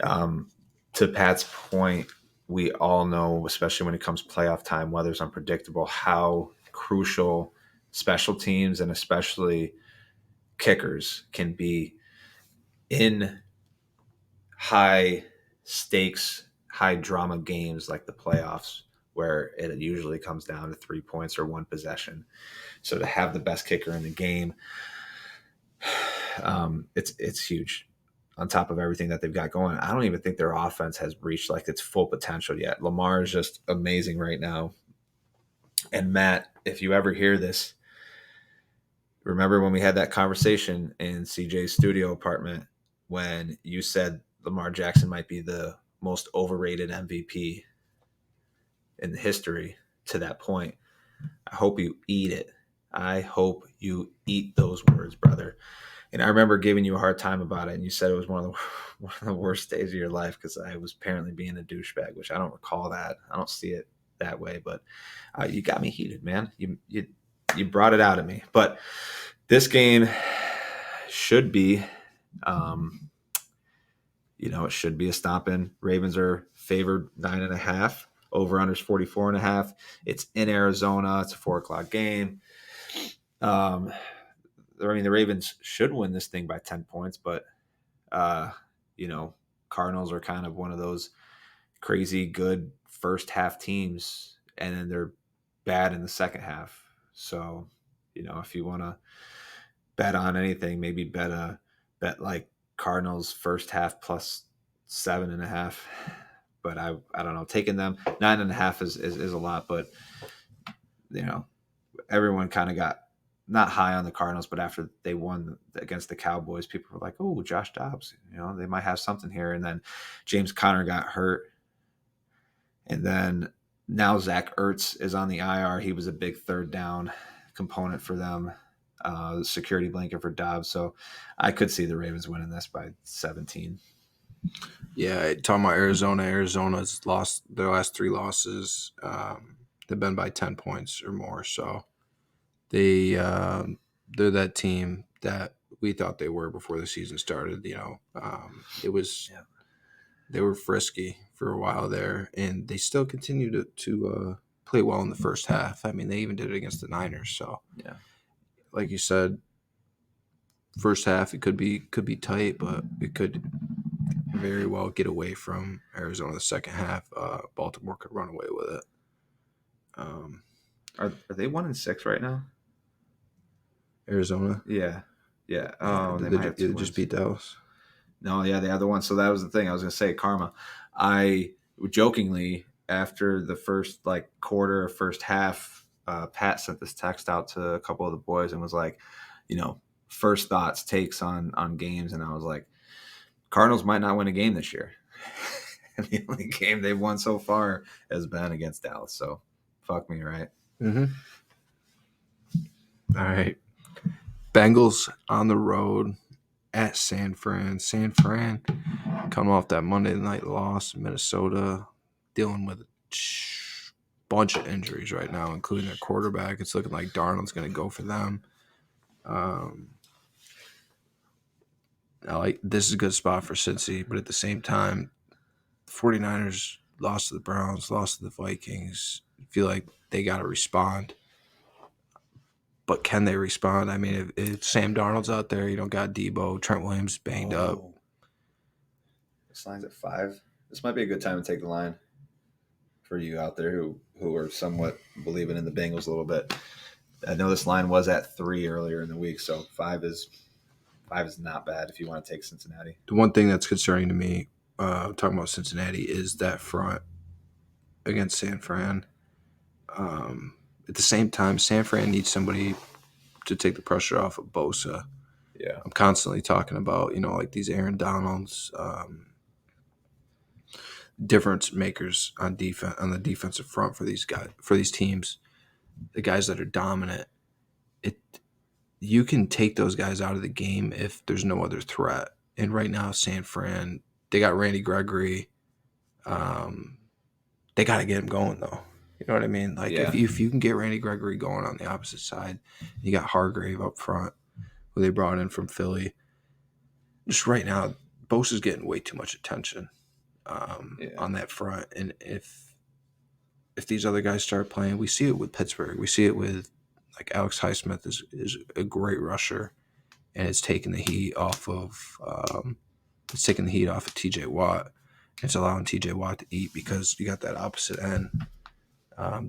To Pat's point, we all know, especially when it comes playoff time, weather's unpredictable, how crucial special teams and especially kickers can be in high stakes, high drama games like the playoffs, where it usually comes down to 3 points or one possession. So to have the best kicker in the game, it's huge. On top of everything that they've got going, I don't even think their offense has reached like its full potential yet. Lamar is just amazing right now. And Matt, if you ever hear this, remember when we had that conversation in CJ's studio apartment when you said Lamar Jackson might be the most overrated MVP in history to that point? I hope you eat it. I hope you eat those words, brother. And I remember giving you a hard time about it, and you said it was one of the worst days of your life because I was apparently being a douchebag, which I don't recall that. I don't see it that way, but you got me heated, man. You brought it out of me. But this game should be, it should be a stomping. Ravens are favored 9.5. Over under is 44.5. It's in Arizona. It's a 4:00 game. The Ravens should win this thing by 10 points, but, Cardinals are kind of one of those crazy good first half teams, and then they're bad in the second half. So, if you want to bet on anything, maybe bet like Cardinals first half plus 7.5. But I don't know. Taking them 9.5 is a lot, but everyone kind of got not high on the Cardinals, but after they won against the Cowboys, people were like, "Oh, Josh Dobbs, they might have something here." And then James Conner got hurt, and then now Zach Ertz is on the IR. He was a big third down component for them, the security blanket for Dobbs. So I could see the Ravens winning this by 17. Yeah, talking about Arizona. Arizona's lost their last 3 losses. They've been by 10 points or more. So they're that team that we thought they were before the season started. It was they were frisky for a while there, and they still continue to play well in the first half. I mean, they even did it against the Niners. So yeah, like you said, first half it could be tight, but it could very well get away from Arizona the second half. Baltimore could run away with it. are they 1-6 right now? Arizona, Yeah. They might have they 2 just wins. beat Dallas. No, yeah, the other one. So that was the thing I was going to say. Karma. I jokingly after the first quarter or first half, Pat sent this text out to a couple of the boys and was like, first thoughts, takes on games, and I was like, Cardinals might not win a game this year. And the only game they've won so far has been against Dallas. So fuck me, right? Mm-hmm. All right. Bengals on the road at San Fran. San Fran coming off that Monday night loss in Minnesota, dealing with a bunch of injuries right now, including their quarterback. It's looking like Darnold's going to go for them. This is a good spot for Cincy, but at the same time, 49ers lost to the Browns, lost to the Vikings. I feel like they got to respond. But can they respond? I mean, if Sam Darnold's out there, you don't got Debo, Trent Williams banged up. This line's at 5. This might be a good time to take the line for you out there who are somewhat believing in the Bengals a little bit. I know this line was at 3 earlier in the week, so 5 is not bad if you want to take Cincinnati. The one thing that's concerning to me, talking about Cincinnati, is that front against San Fran. At the same time, San Fran needs somebody to take the pressure off of Bosa. Yeah, I'm constantly talking about, these Aaron Donalds, difference makers on defense, on the defensive front for these guys, for these teams, the guys that are dominant. You can take those guys out of the game if there's no other threat. And right now, San Fran, they got Randy Gregory. They got to get him going, though. You know what I mean? If you can get Randy Gregory going on the opposite side, you got Hargrave up front, who they brought in from Philly. Just right now, Bosa's getting way too much attention on that front. And if these other guys start playing, we see it with Pittsburgh. We see it with Alex Highsmith is a great rusher, and it's taking the heat off of TJ Watt. It's allowing TJ Watt to eat because you got that opposite end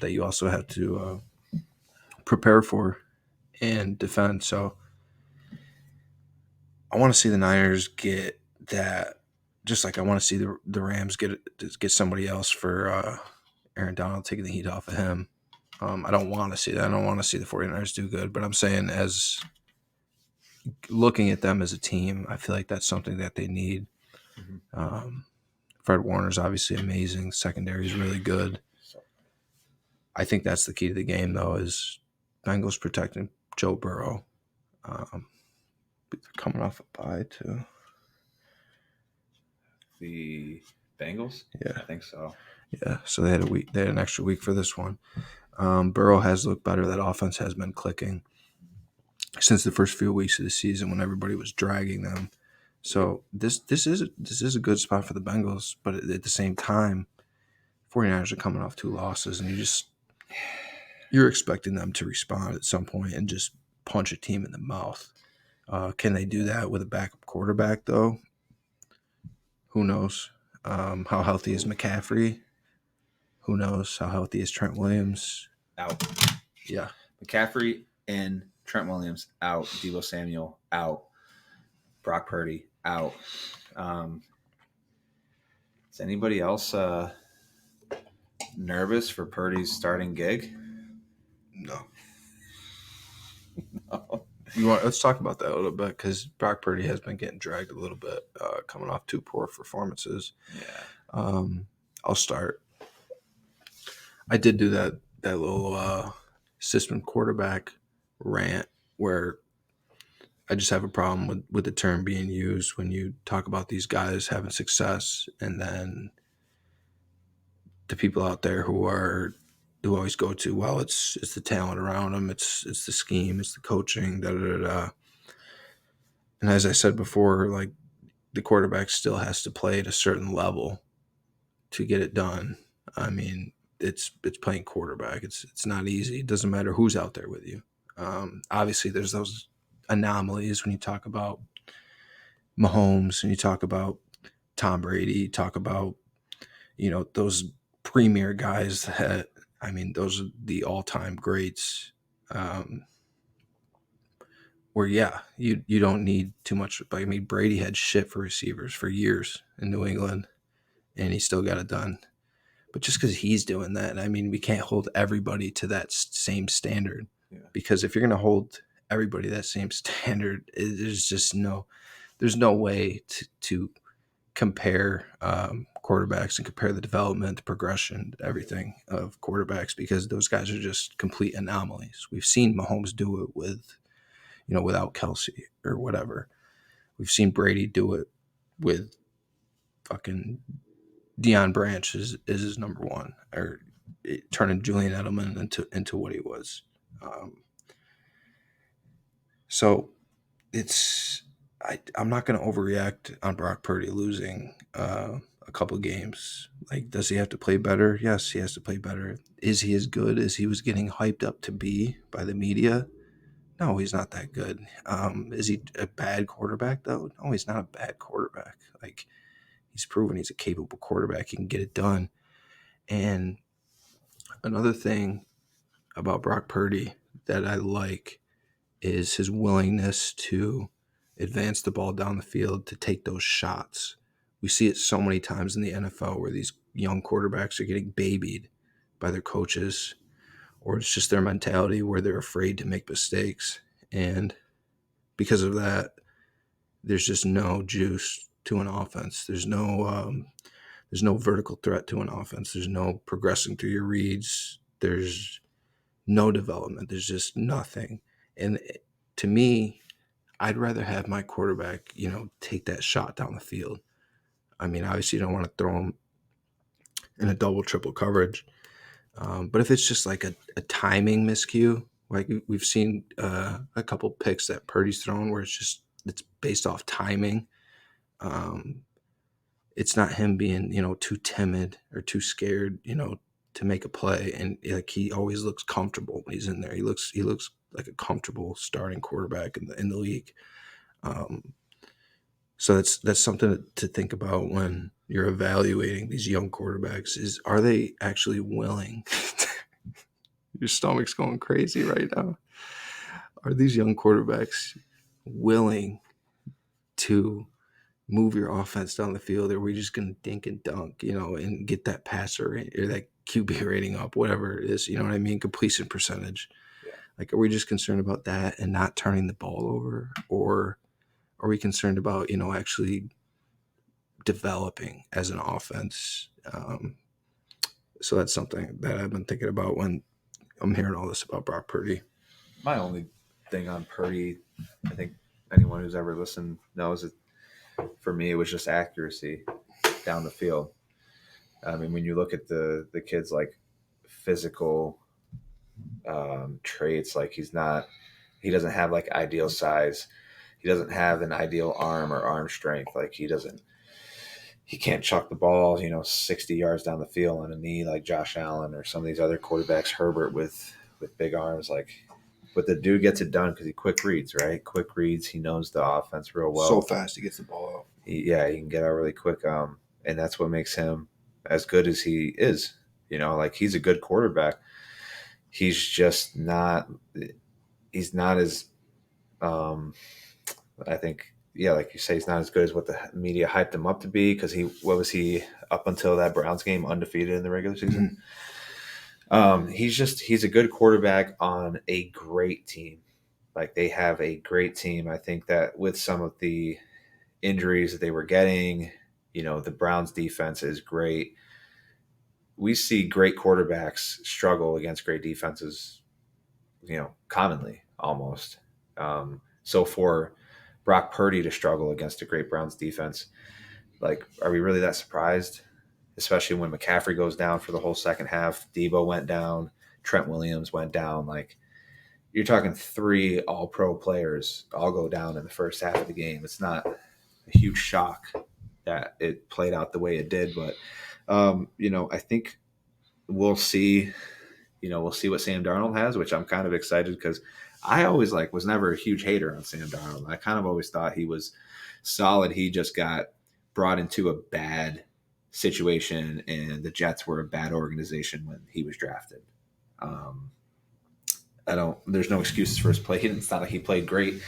that you also have to prepare for and defend. So I want to see the Niners get that, just like I want to see the Rams get somebody else for Aaron Donald, taking the heat off of him. I don't want to see that. I don't want to see the 49ers do good, but I'm saying, as looking at them as a team, I feel like that's something that they need. Fred Warner's obviously amazing. Secondary is really good. I think that's the key to the game, though, is Bengals protecting Joe Burrow. They're coming off a bye, too. The Bengals? Yeah. I think so. Yeah, so they had a week. They had an extra week for this one. Burrow has looked better. That offense has been clicking since the first few weeks of the season when everybody was dragging them. So this is a good spot for the Bengals, but at the same time, 49ers are coming off 2 losses, and you're expecting them to respond at some point and just punch a team in the mouth. Can they do that with a backup quarterback, though? Who knows? How healthy is McCaffrey? Who knows? How healthy is Trent Williams? Out. Yeah. McCaffrey and Trent Williams out. Deebo Samuel out. Brock Purdy out. Um, is anybody else nervous for Purdy's starting gig? No. Let's talk about that a little bit, because Brock Purdy has been getting dragged a little bit, coming off 2 poor performances. Yeah. I'll start. I did do that little system quarterback rant where I just have a problem with the term being used when you talk about these guys having success, and then the people out there who always go to, well, it's the talent around them, it's the scheme, it's the coaching, da da da da. And as I said before, like, the quarterback still has to play at a certain level to get it done. I mean, it's playing quarterback. It's not easy. It doesn't matter who's out there with you. Obviously, there's those anomalies when you talk about Mahomes and you talk about Tom Brady, you talk about, those premier guys that, I mean, those are the all-time greats. Where, yeah, you don't need too much. I mean, Brady had shit for receivers for years in New England, and he still got it done. But just because he's doing that, I mean, we can't hold everybody to that same standard. Yeah. Because if you're going to hold everybody that same standard, there's no way to compare quarterbacks and compare the development, the progression, everything of quarterbacks, because those guys are just complete anomalies. We've seen Mahomes do it without Kelsey or whatever. We've seen Brady do it with fucking Deion Branch is his number one, or turning Julian Edelman into what he was. So I'm not going to overreact on Brock Purdy losing a couple games. Like, does he have to play better? Yes, he has to play better. Is he as good as he was getting hyped up to be by the media? No, he's not that good. Is he a bad quarterback, though? No, he's not a bad quarterback. Like, he's proven he's a capable quarterback. He can get it done. And another thing about Brock Purdy that I like is his willingness to advance the ball down the field, to take those shots. We see it so many times in the NFL where these young quarterbacks are getting babied by their coaches, or it's just their mentality where they're afraid to make mistakes. And because of that, there's just no juice to an offense. There's no vertical threat to an offense. There's no progressing through your reads. There's no development. There's just nothing. And to me, I'd rather have my quarterback, take that shot down the field. I mean, obviously, you don't want to throw him in a double, triple coverage. But if it's just like a timing miscue, like we've seen a couple picks that Purdy's thrown where it's based off timing. It's not him being, too timid or too scared, to make a play. And like, he always looks comfortable when he's in there. He looks like a comfortable starting quarterback in the league. So that's something to think about when you're evaluating these young quarterbacks: is, are they actually willing? Your stomach's going crazy right now. Are these young quarterbacks willing to move your offense down the field, or are we just going to dink and dunk, and get that passer or that QB rating up, whatever it is, you know what I mean? Completion percentage. Yeah. Like, are we just concerned about that and not turning the ball over? Or are we concerned about, actually developing as an offense? So that's something that I've been thinking about when I'm hearing all this about Brock Purdy. My only thing on Purdy, I think anyone who's ever listened knows it. For me, it was just accuracy down the field. I mean, when you look at the kid's like physical traits, like he doesn't have like ideal size. He doesn't have an ideal arm or arm strength. Like he can't chuck the ball, 60 yards down the field on a knee like Josh Allen or some of these other quarterbacks, Herbert with big arms. Like, but the dude gets it done because he quick reads, right? Quick reads. He knows the offense real well. So fast he gets the ball out. He can get out really quick. And that's what makes him as good as he is. Like, he's a good quarterback. He's just not. He's not as. I think yeah, like you say, he's not as good as what the media hyped him up to be because what was he up until that Browns game undefeated in the regular season? He's a good quarterback on a great team. Like they have a great team. I think that with some of the injuries that they were getting, the Browns defense is great. We see great quarterbacks struggle against great defenses, commonly almost. So for Brock Purdy to struggle against a great Browns defense, like, are we really that surprised? Especially when McCaffrey goes down for the whole second half, Debo went down, Trent Williams went down. Like, you're talking 3 all-pro players all go down in the first half of the game. It's not a huge shock that it played out the way it did, but I think we'll see. We'll see what Sam Darnold has, which I'm kind of excited because I always was never a huge hater on Sam Darnold. I kind of always thought he was solid. He just got brought into a bad situation, and the Jets were a bad organization when he was drafted. There's no excuses for his play. It's not like he played great,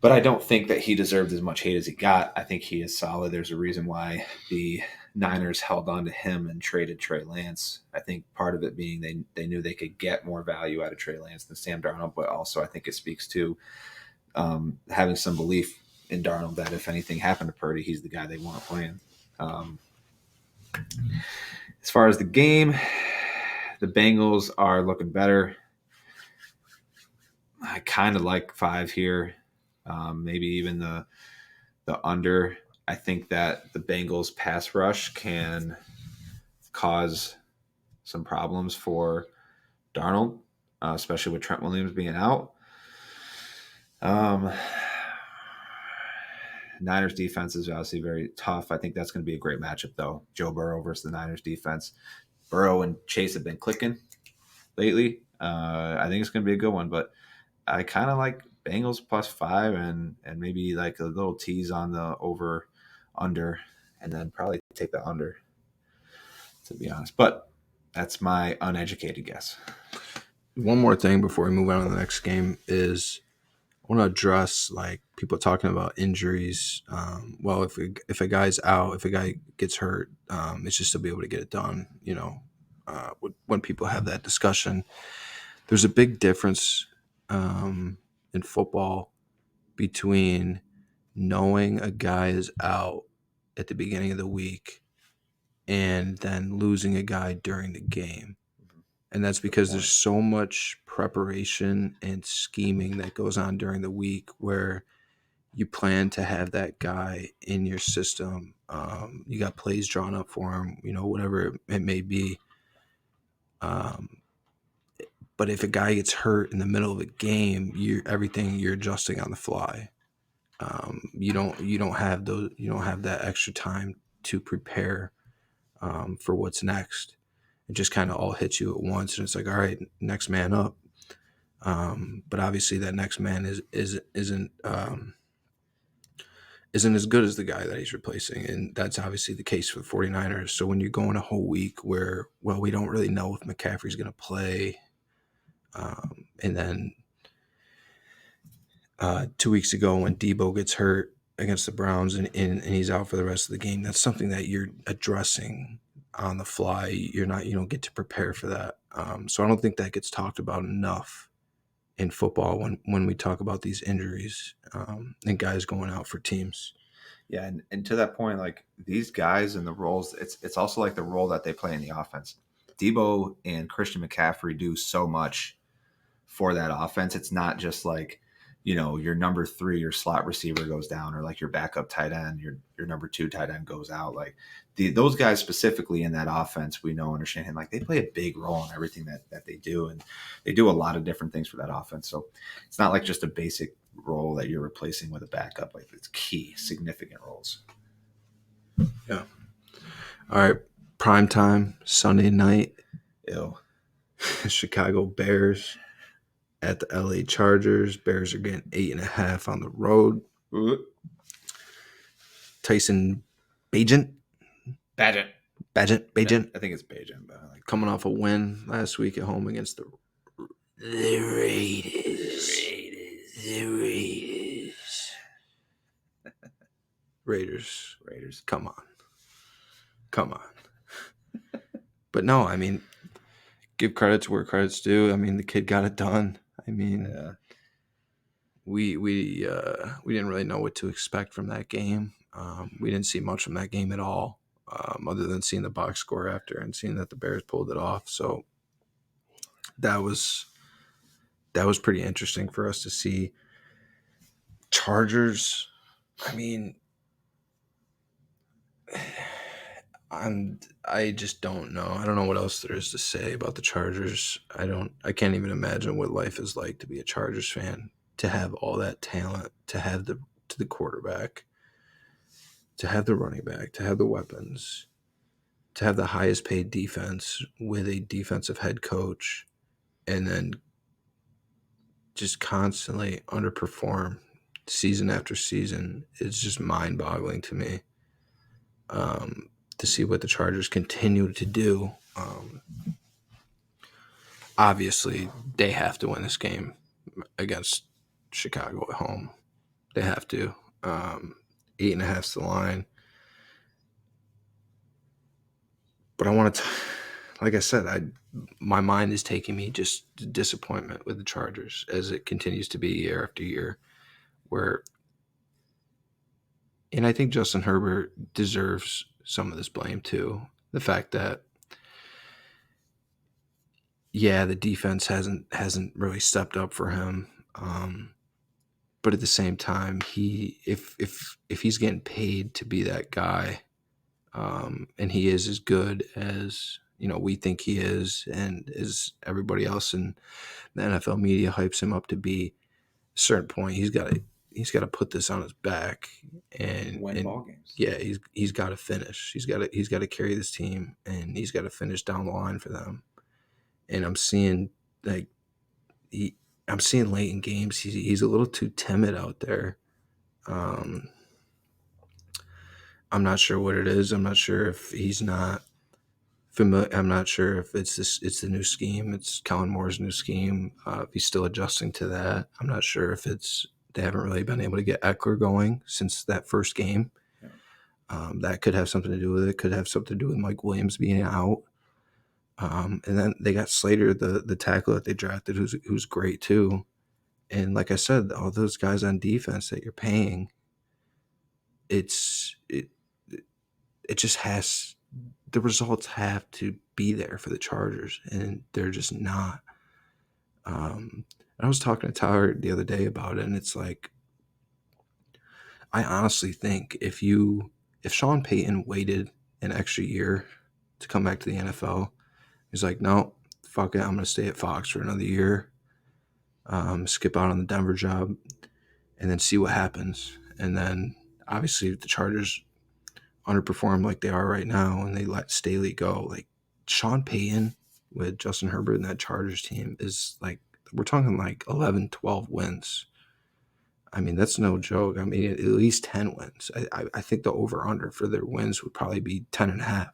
but I don't think that he deserved as much hate as he got. I think he is solid. There's a reason why the Niners held on to him and traded Trey Lance. I think part of it being they knew they could get more value out of Trey Lance than Sam Darnold, but also I think it speaks to having some belief in Darnold that if anything happened to Purdy, he's the guy they want playing. As far as the game, the Bengals are looking better. I kind of like 5 here, maybe even the under. I think that the Bengals pass rush can cause some problems for Darnold, especially with Trent Williams being out. Niners defense is obviously very tough. I think that's going to be a great matchup, though. Joe Burrow versus the Niners defense. Burrow and Chase have been clicking lately. I think it's going to be a good one, but I kind of like Bengals +5 and maybe like a little tease on the over under, and then probably take the under, to be honest. But that's my uneducated guess. One more thing before we move on to the next game is I want to address people talking about injuries. Well, if a guy's out, if a guy gets hurt, it's just to be able to get it done. When people have that discussion, there's a big difference in football between knowing a guy is out at the beginning of the week and then losing a guy during the game. And that's because there's so much preparation and scheming that goes on during the week where you plan to have that guy in your system. You got plays drawn up for him, whatever it may be. But if a guy gets hurt in the middle of a game, you're adjusting on the fly. You don't have that extra time to prepare for what's next. It just kind of all hits you at once, and it's like, all right, next man up. But obviously, that next man isn't as good as the guy that he's replacing, and that's obviously the case for the 49ers. So when you're going a whole week where, well, we don't really know if McCaffrey's going to play, and then 2 weeks ago when Debo gets hurt against the Browns and he's out for the rest of the game, that's something that you're addressing on the fly. You don't get to prepare for that. So I don't think that gets talked about enough in football when we talk about these injuries and guys going out for teams. Yeah, and to that point, like these guys and the roles, it's also like the role that they play in the offense. Debo and Christian McCaffrey do so much for that offense. It's not just like, your number 3 or slot receiver goes down, or like your backup tight end, your number 2 tight end goes out. Like those guys specifically in that offense, we know, understand, like they play a big role in everything that they do, and they do a lot of different things for that offense. So it's not like just a basic role that you're replacing with a backup. Like it's key, significant roles. Yeah. All right. Prime time Sunday night. Ew. Chicago Bears at the LA Chargers. Bears are getting 8.5 on the road. Tyson Bagent. I think it's Bagent, but coming off a win last week at home against the Raiders. Raiders. Raiders. Come on. But no, I mean, give credit to where credit's due. I mean, the kid got it done. I mean, Yeah. we didn't really know what to expect from that game. We didn't see much from that game at all, other than seeing the box score after and seeing that the Bears pulled it off. So that was pretty interesting for us to see. Chargers, I mean, I just don't know. I don't know what else there is to say about the Chargers. I can't even imagine what life is like to be a Chargers fan, to have all that talent, to have the quarterback, to have the running back, to have the weapons, to have the highest paid defense with a defensive head coach, and then just constantly underperform season after season. It's just mind-boggling to me. To see what the Chargers continue to do. Obviously, they have to win this game against Chicago at home. They have to. 8.5's the line. But I want to, like I said, my mind is taking me just to disappointment with the Chargers as it continues to be year after year. And I think Justin Herbert deserves some of this blame too. The fact that, yeah, the defense hasn't really stepped up for him. But at the same time, if he's getting paid to be that guy, and he is as good as we think he is, and as everybody else in the NFL media hypes him up to be, at a certain point he's got to put this on his back and Win ball games. Yeah, he's got to finish. He's got to carry this team, and he's got to finish down the line for them. And I'm seeing late in games he's a little too timid out there. I'm not sure what it is. I'm not sure if he's not familiar. I'm not sure if it's the new scheme. It's Kellen Moore's new scheme. If he's still adjusting to that. I'm not sure if they haven't really been able to get Eckler going since that first game. Yeah. That could have something to do with it. Could have something to do with Mike Williams being out. And then they got Slater, the tackle that they drafted, who's great too. And like I said, all those guys on defense that you're paying, it just has, the results have to be there for the Chargers, and they're just not. I was talking to Tyler the other day about it, and it's like, I honestly think if Sean Payton waited an extra year to come back to the NFL, he's like, no, fuck it, I'm going to stay at Fox for another year, skip out on the Denver job, and then see what happens. And then obviously if the Chargers underperform like they are right now and they let Staley go, like Sean Payton with Justin Herbert and that Chargers team is like, we're talking like 11, 12 wins. I mean, that's no joke. I mean, at least 10 wins. I think the over-under for their wins would probably be 10.5.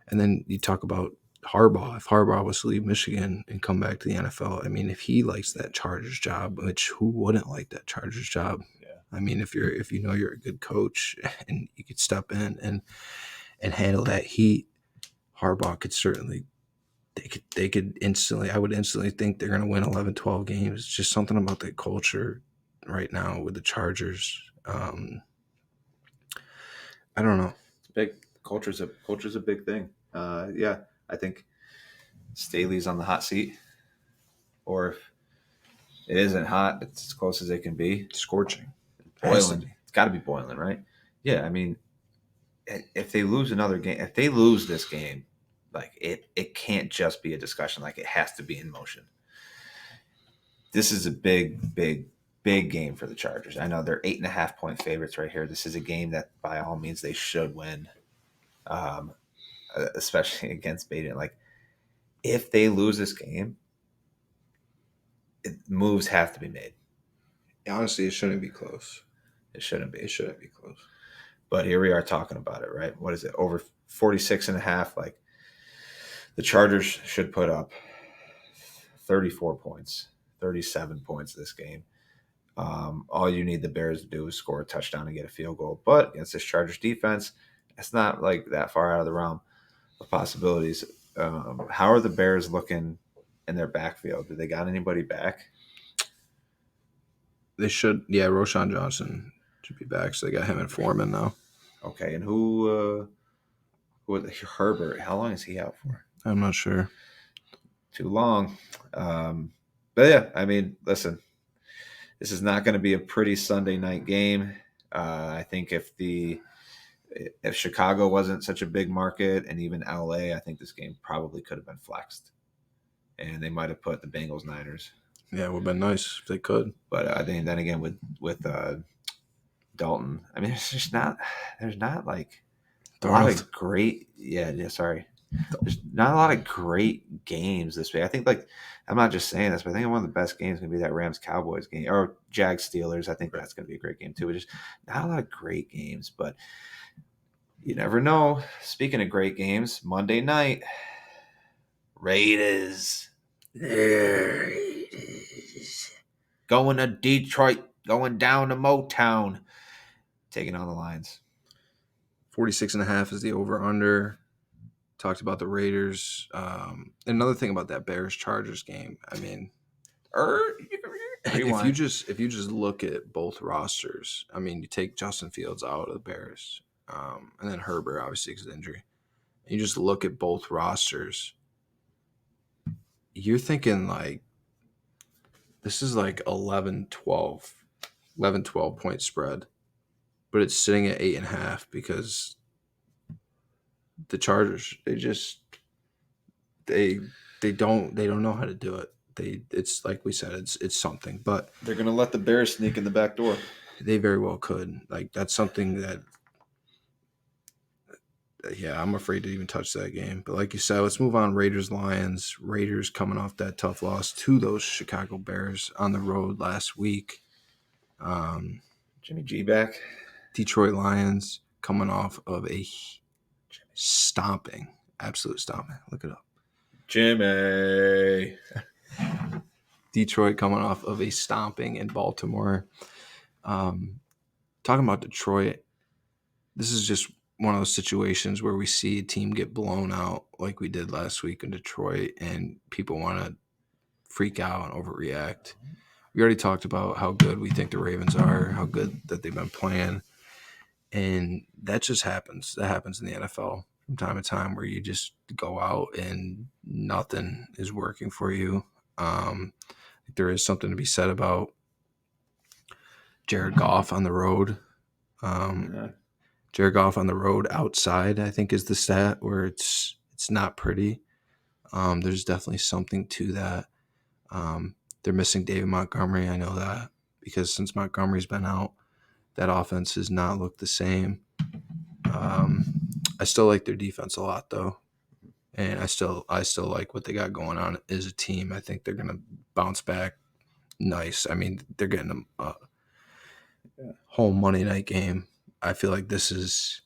And then you talk about Harbaugh. If Harbaugh was to leave Michigan and come back to the NFL, I mean, if he likes that Chargers job, which who wouldn't like that Chargers job? Yeah. I mean, if you're a good coach and you could step in and handle that heat, Harbaugh could certainly, they could instantly, I would instantly think they're going to win 11, 12 games. It's just something about the culture right now with the Chargers. I don't know. It's big. Culture's a big thing. Yeah, I think Staley's on the hot seat, or if it isn't hot, it's as close as it can be. Scorching. Boiling. It's got to be boiling, right? Yeah, I mean, if they lose another game, if they lose this game, like it can't just be a discussion. Like it has to be in motion. This is a big game for the Chargers. I know they're 8.5 point favorites right here. This is a game that by all means they should win, especially against Baden. Like if they lose this game, moves have to be made. Honestly, it shouldn't be close. It shouldn't be. It shouldn't be close. But here we are talking about it, right? What is it? Over 46.5. Like the Chargers should put up 34 points, 37 points this game. All you need the Bears to do is score a touchdown and get a field goal. But against this Chargers defense, it's not like that far out of the realm of possibilities. How are the Bears looking in their backfield? Do they got anybody back? They should. Yeah, Roshan Johnson should be back. So they got him and Foreman now. Okay, and who Herbert? How long is he out for? I'm not sure. Too long. But yeah, I mean, listen, this is not going to be a pretty Sunday night game. I think if Chicago wasn't such a big market and even LA, I think this game probably could have been flexed, and they might have put the Bengals Niners. Yeah, it would have been nice if they could. But I think then again with Dalton, I mean, there's not like a lot of great. Yeah. Sorry. There's not a lot of great games this week. I think, like, I'm not just saying this, but I think one of the best games is going to be that Rams-Cowboys game or Jags-Steelers. I think that's going to be a great game, too. Just not a lot of great games, but you never know. Speaking of great games, Monday night, Raiders. Going to Detroit, going down to Motown, taking on the Lions. 46.5 is the over-under. Talked about the Raiders. Another thing about that Bears-Chargers game, I mean, if you just look at both rosters, I mean, you take Justin Fields out of the Bears, and then Herbert, obviously, because of injury. You just look at both rosters. You're thinking, like, this is like 11-12 point spread, but it's sitting at 8.5 because the Chargers, they don't know how to do it. It's like we said, it's something, but they're gonna let the Bears sneak in the back door. They very well could. Like, that's something that, yeah, I'm afraid to even touch that game. But like you said, let's move on. Raiders-Lions. Raiders coming off that tough loss to those Chicago Bears on the road last week. Jimmy G back. Detroit Lions coming off of a stomping, absolute stomping. Look it up. Jimmy. Detroit coming off of a stomping in Baltimore. Talking about Detroit, this is just one of those situations where we see a team get blown out like we did last week in Detroit, and people want to freak out and overreact. We already talked about how good we think the Ravens are, how good that they've been playing, and that just happens. That happens in the NFL from time to time where you just go out and nothing is working for you. There is something to be said about Jared Goff on the road. Jared Goff on the road outside, I think, is the stat where it's not pretty. There's definitely something to that. They're missing David Montgomery. I know that because since Montgomery's been out, that offense has not looked the same. I still like their defense a lot, though, and I still like what they got going on as a team. I think they're gonna bounce back nice. I mean, they're getting a home Monday night game. I feel like this is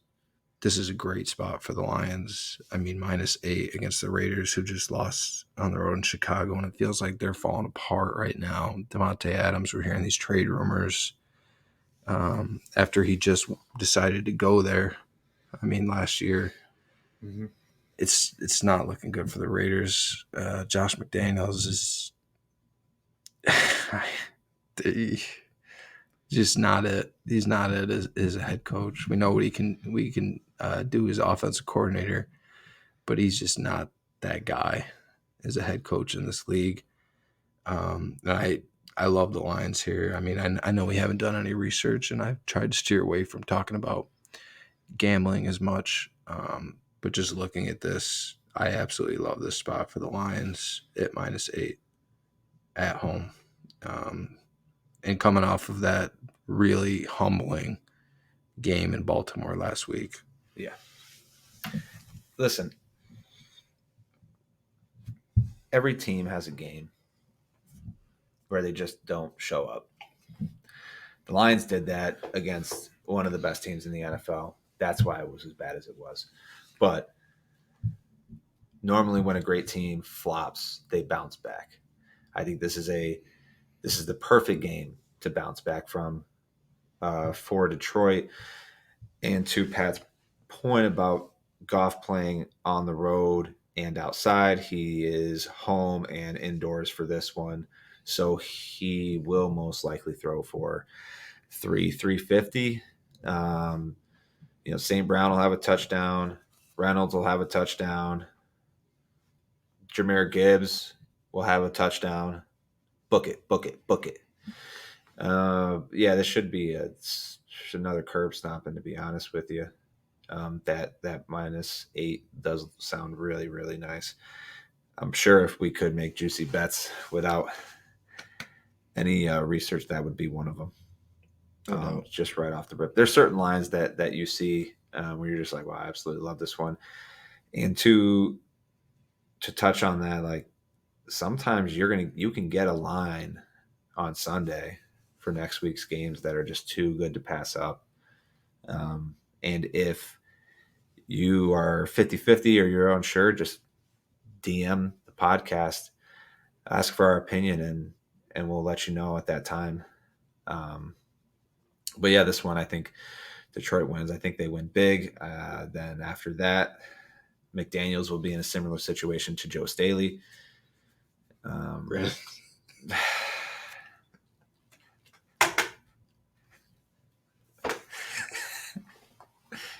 a great spot for the Lions. I mean, -8 against the Raiders, who just lost on the road in Chicago, and it feels like they're falling apart right now. Devontae Adams, we're hearing these trade rumors after he just decided to go there. I mean, last year, it's not looking good for the Raiders. Josh McDaniels is just not it. He's not it as a head coach. We know what we can do as offensive coordinator, but he's just not that guy as a head coach in this league. I love the Lions here. I mean, I know we haven't done any research, and I've tried to steer away from talking about gambling as much. But just looking at this, I absolutely love this spot for the Lions at -8 at home. And coming off of that really humbling game in Baltimore last week. Yeah. Listen, every team has a game where they just don't show up. The Lions did that against one of the best teams in the NFL. That's why it was as bad as it was. But normally when a great team flops, they bounce back. I think this is the perfect game to bounce back from for Detroit. And to Pat's point about Goff playing on the road and outside, he is home and indoors for this one. So he will most likely throw for 350. St. Brown will have a touchdown. Reynolds will have a touchdown. Jahmyr Gibbs will have a touchdown. Book it. This should be another curb stomping, to be honest with you. That -8 does sound really, really nice. I'm sure if we could make juicy bets without any research, that would be one of them. Just right off the rip. There's certain lines that you see where you're just like, wow, I absolutely love this one. And to touch on that, like sometimes you can get a line on Sunday for next week's games that are just too good to pass up. And if you are 50-50 or you're unsure, just DM the podcast, ask for our opinion, and we'll let you know at that time. But yeah, this one, I think Detroit wins. I think they win big. Then after that, McDaniels will be in a similar situation to Joe Staley.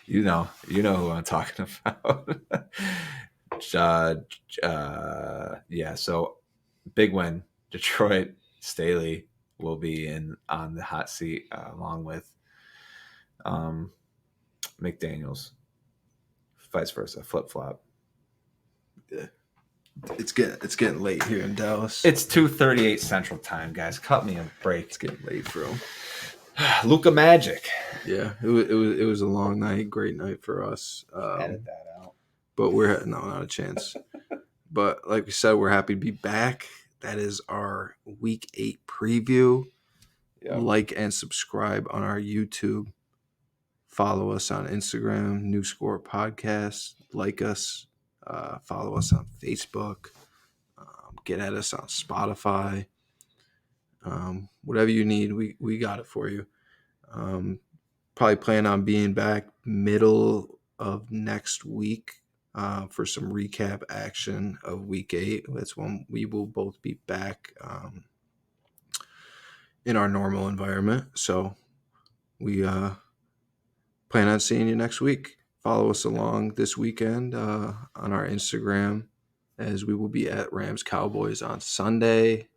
You know who I'm talking about. So big win. Detroit. Staley will be on the hot seat along with McDaniels. Vice versa, flip flop. Yeah. It's getting late here in Dallas. It's 2:38 Central Time, guys. Cut me a break. It's getting late, bro. Luka Magic. Yeah, it was a long night, great night for us. Edit that out. But not a chance. But like we said, we're happy to be back. That is our Week 8 preview. Yep. Like and subscribe on our YouTube. Follow us on Instagram, New Score Podcast. Like us. Follow us on Facebook. Get at us on Spotify. Whatever you need, we got it for you. Probably plan on being back middle of next week for some recap action of Week 8. That's when we will both be back in our normal environment. So we plan on seeing you next week. Follow us along this weekend on our Instagram, as we will be at Rams Cowboys on Sunday.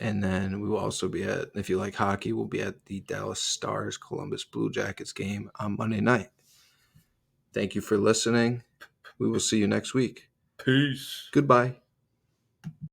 And then we will also be at, if you like hockey, we'll be at the Dallas Stars Columbus Blue Jackets game on Monday night. Thank you for listening. We will see you next week. Peace. Goodbye.